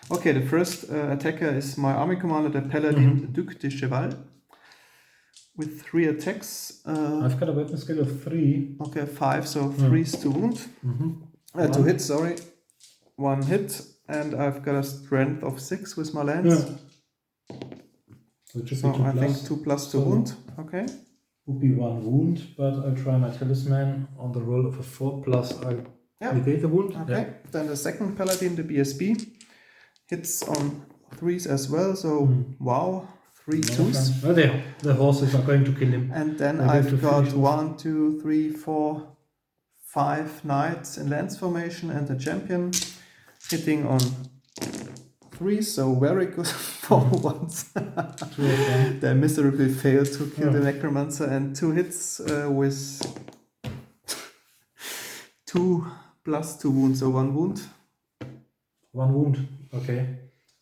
Okay, the first attacker is my army commander, the Paladin Duc de Cheval, with 3 attacks. I've got a weapon skill of 3. Okay, 5, so 3s to wound. To hit, sorry. 1 hit, and I've got a strength of 6 with my lance. So I think 2 plus to wound. Okay. Would be 1 wound, but I'll try my talisman on the roll of a 4 plus. I'll negate the wound. Okay. Then the second paladin, the BSB, hits on 3s as well. So wow, 3 2s. Oh, the horses are going to kill him. And then I've got 1, 2, 3, 4, 5 knights in lance formation and the champion hitting on 3, so very good for once. They miserably failed to kill the necromancer, and 2 hits with 2 plus 2 wounds, so 1 wound. 1 wound, okay.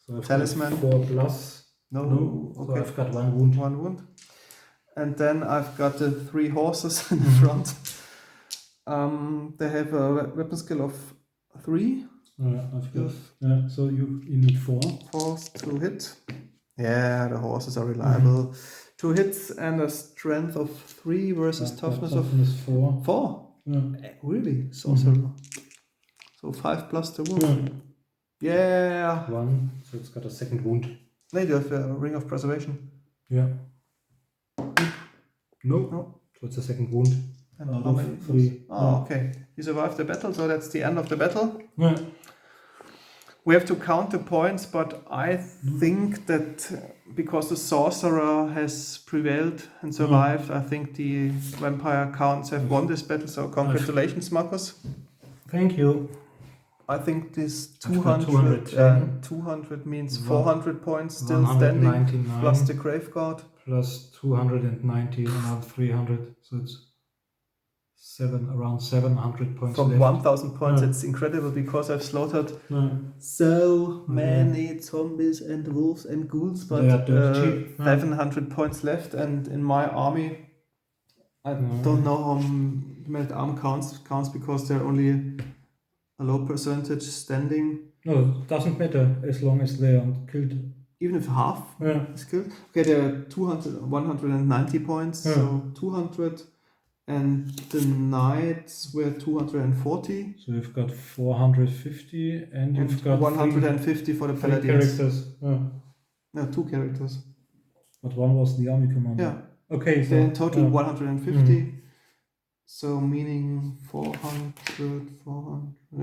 So I've Talisman. got 4 plus. No, okay. So I've got 1 wound. 1 wound. And then I've got the 3 horses in the front. They have a weapon skill of 3. I've got, so you need 4. 4 to hit. Yeah, the horses are reliable. 2 hits and a strength of 3 versus toughness of 4. 4? Yeah. Really? Sorcerer. So 5 plus the wound. Yeah. 1, so it's got a second wound. No, you have a ring of preservation. Yeah. No. So it's a second wound. And Out how of many? 3. Oh, okay. He survived the battle, so that's the end of the battle. Yeah. We have to count the points, but I think that because the sorcerer has prevailed and survived, I think the vampire counts have won this battle. So congratulations, Marcus. Thank you. I think this I've got 200, 200 means 400 points still standing, 199 plus the graveguard. plus 290, another 300. So it's around 700 points From left. 1000 points, Yeah. it's incredible because I've slaughtered Yeah. so many zombies and wolves and ghouls, but They are dirt cheap. 700 points left, and in my army, I don't know how many arm counts because there are only a low percentage standing. No, it doesn't matter as long as they aren't killed. Even if half is killed. Okay, there are 190 points, so 200, and the knights were 240. So you've got 450, and you've got 150 for the three paladins. characters. No, 2 characters. But one was the army commander. Yeah. Okay, So in total 150. Mm. So meaning 400,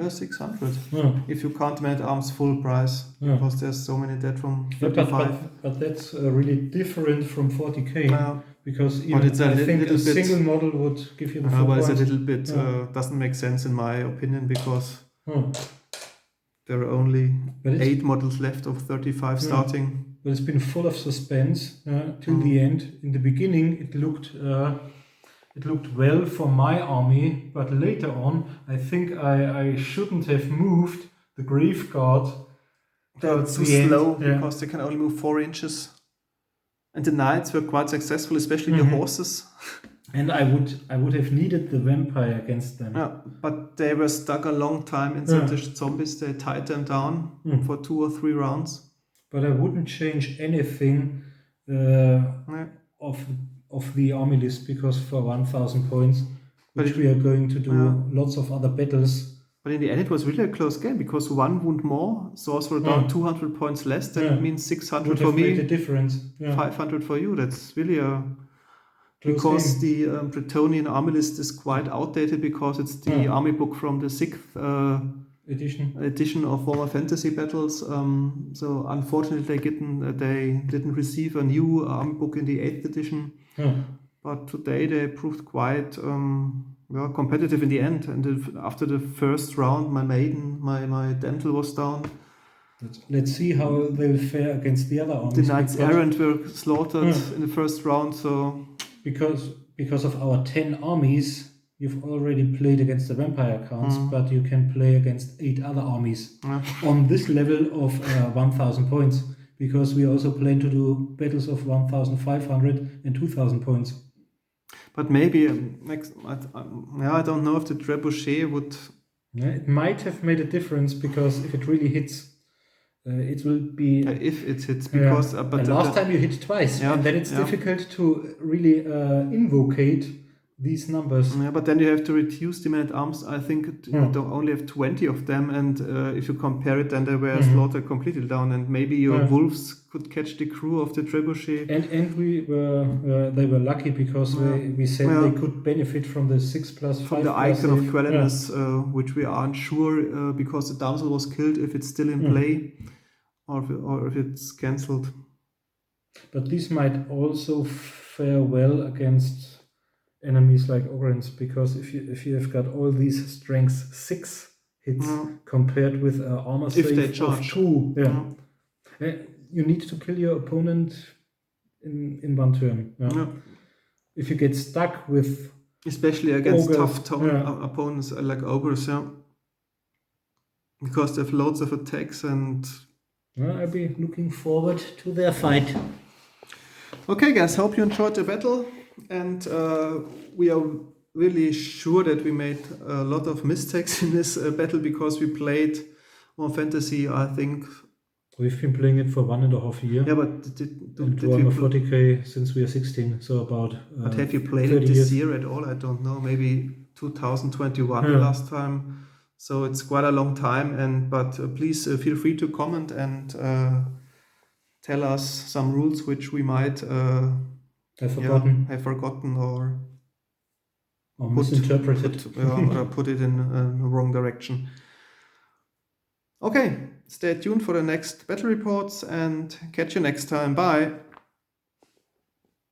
600. Yeah. If you count men at arms full price, because there's so many dead from 35. But that's really different from 40k. Because even it's I think a single model would give you the 4 but points. it's a little bit doesn't make sense in my opinion, because there are only 8 models left of 35 starting. But it's been full of suspense till the end. In the beginning, it looked well for my army, but later on, I think I shouldn't have moved the graveguard. It's too slow because they can only move 4 inches. And the knights were quite successful, especially the horses. And I would have needed the vampire against them. Yeah, but they were stuck a long time inside the zombies. They tied them down for 2 or 3 rounds. But I wouldn't change anything of the army list, because for 1000 points, which we are going to do lots of other battles. But in the end, it was really a close game, because 1 wound more, sorcerer down 200 points less. That means 600 for me, made a difference. 500 for you. That's really a... Close because game. the Bretonnian army list is quite outdated, because it's the army book from the 6th edition of Warhammer Fantasy Battles. So unfortunately, they didn't receive a new army book in the 8th edition. But today they proved quite competitive in the end. And after the first round, my maiden, my damsel was down. Let's see how they'll fare against the other armies. The knights errant were slaughtered in the first round. So because of our 10 armies, you've already played against the vampire counts, but you can play against 8 other armies on this level of 1000 points. Because we also plan to do battles of 1500 and 2000 points. But maybe I don't know if the trebuchet would. It might have made a difference, because if it really hits, it will be. If it hits, because but last time you hit twice, and then it's difficult to really invocate these numbers. Yeah, but then you have to reduce the men at arms. I think you don't only have 20 of them, and if you compare it, then they were slaughtered completely down, and maybe your wolves could catch the crew of the trebuchet. And they were lucky, because we said they could benefit from the 6+5 from the icon of Quellinus, which we aren't sure because the damsel was killed, if it's still in play or if it's cancelled. But these might also fare well against enemies like Ogrins, because if you have got all these strength 6 hits compared with armor save of 2, you need to kill your opponent in 1 turn. If you get stuck with, especially against tough opponents like ogres, because they have loads of attacks, and I'll be looking forward to their fight. Okay, guys, hope you enjoyed the battle. And we are really sure that we made a lot of mistakes in this battle, because we played Warhammer Fantasy, I think. We've been playing it for 1.5 years. Yeah, but did we 40k since we are 16, so about but have you played it this year at all? I don't know, maybe 2021 last time. So it's quite a long time. But please feel free to comment and tell us some rules which we might Have forgotten. have forgotten or Misinterpreted. put it in the wrong direction. Okay, stay tuned for the next battle reports and catch you next time. Bye.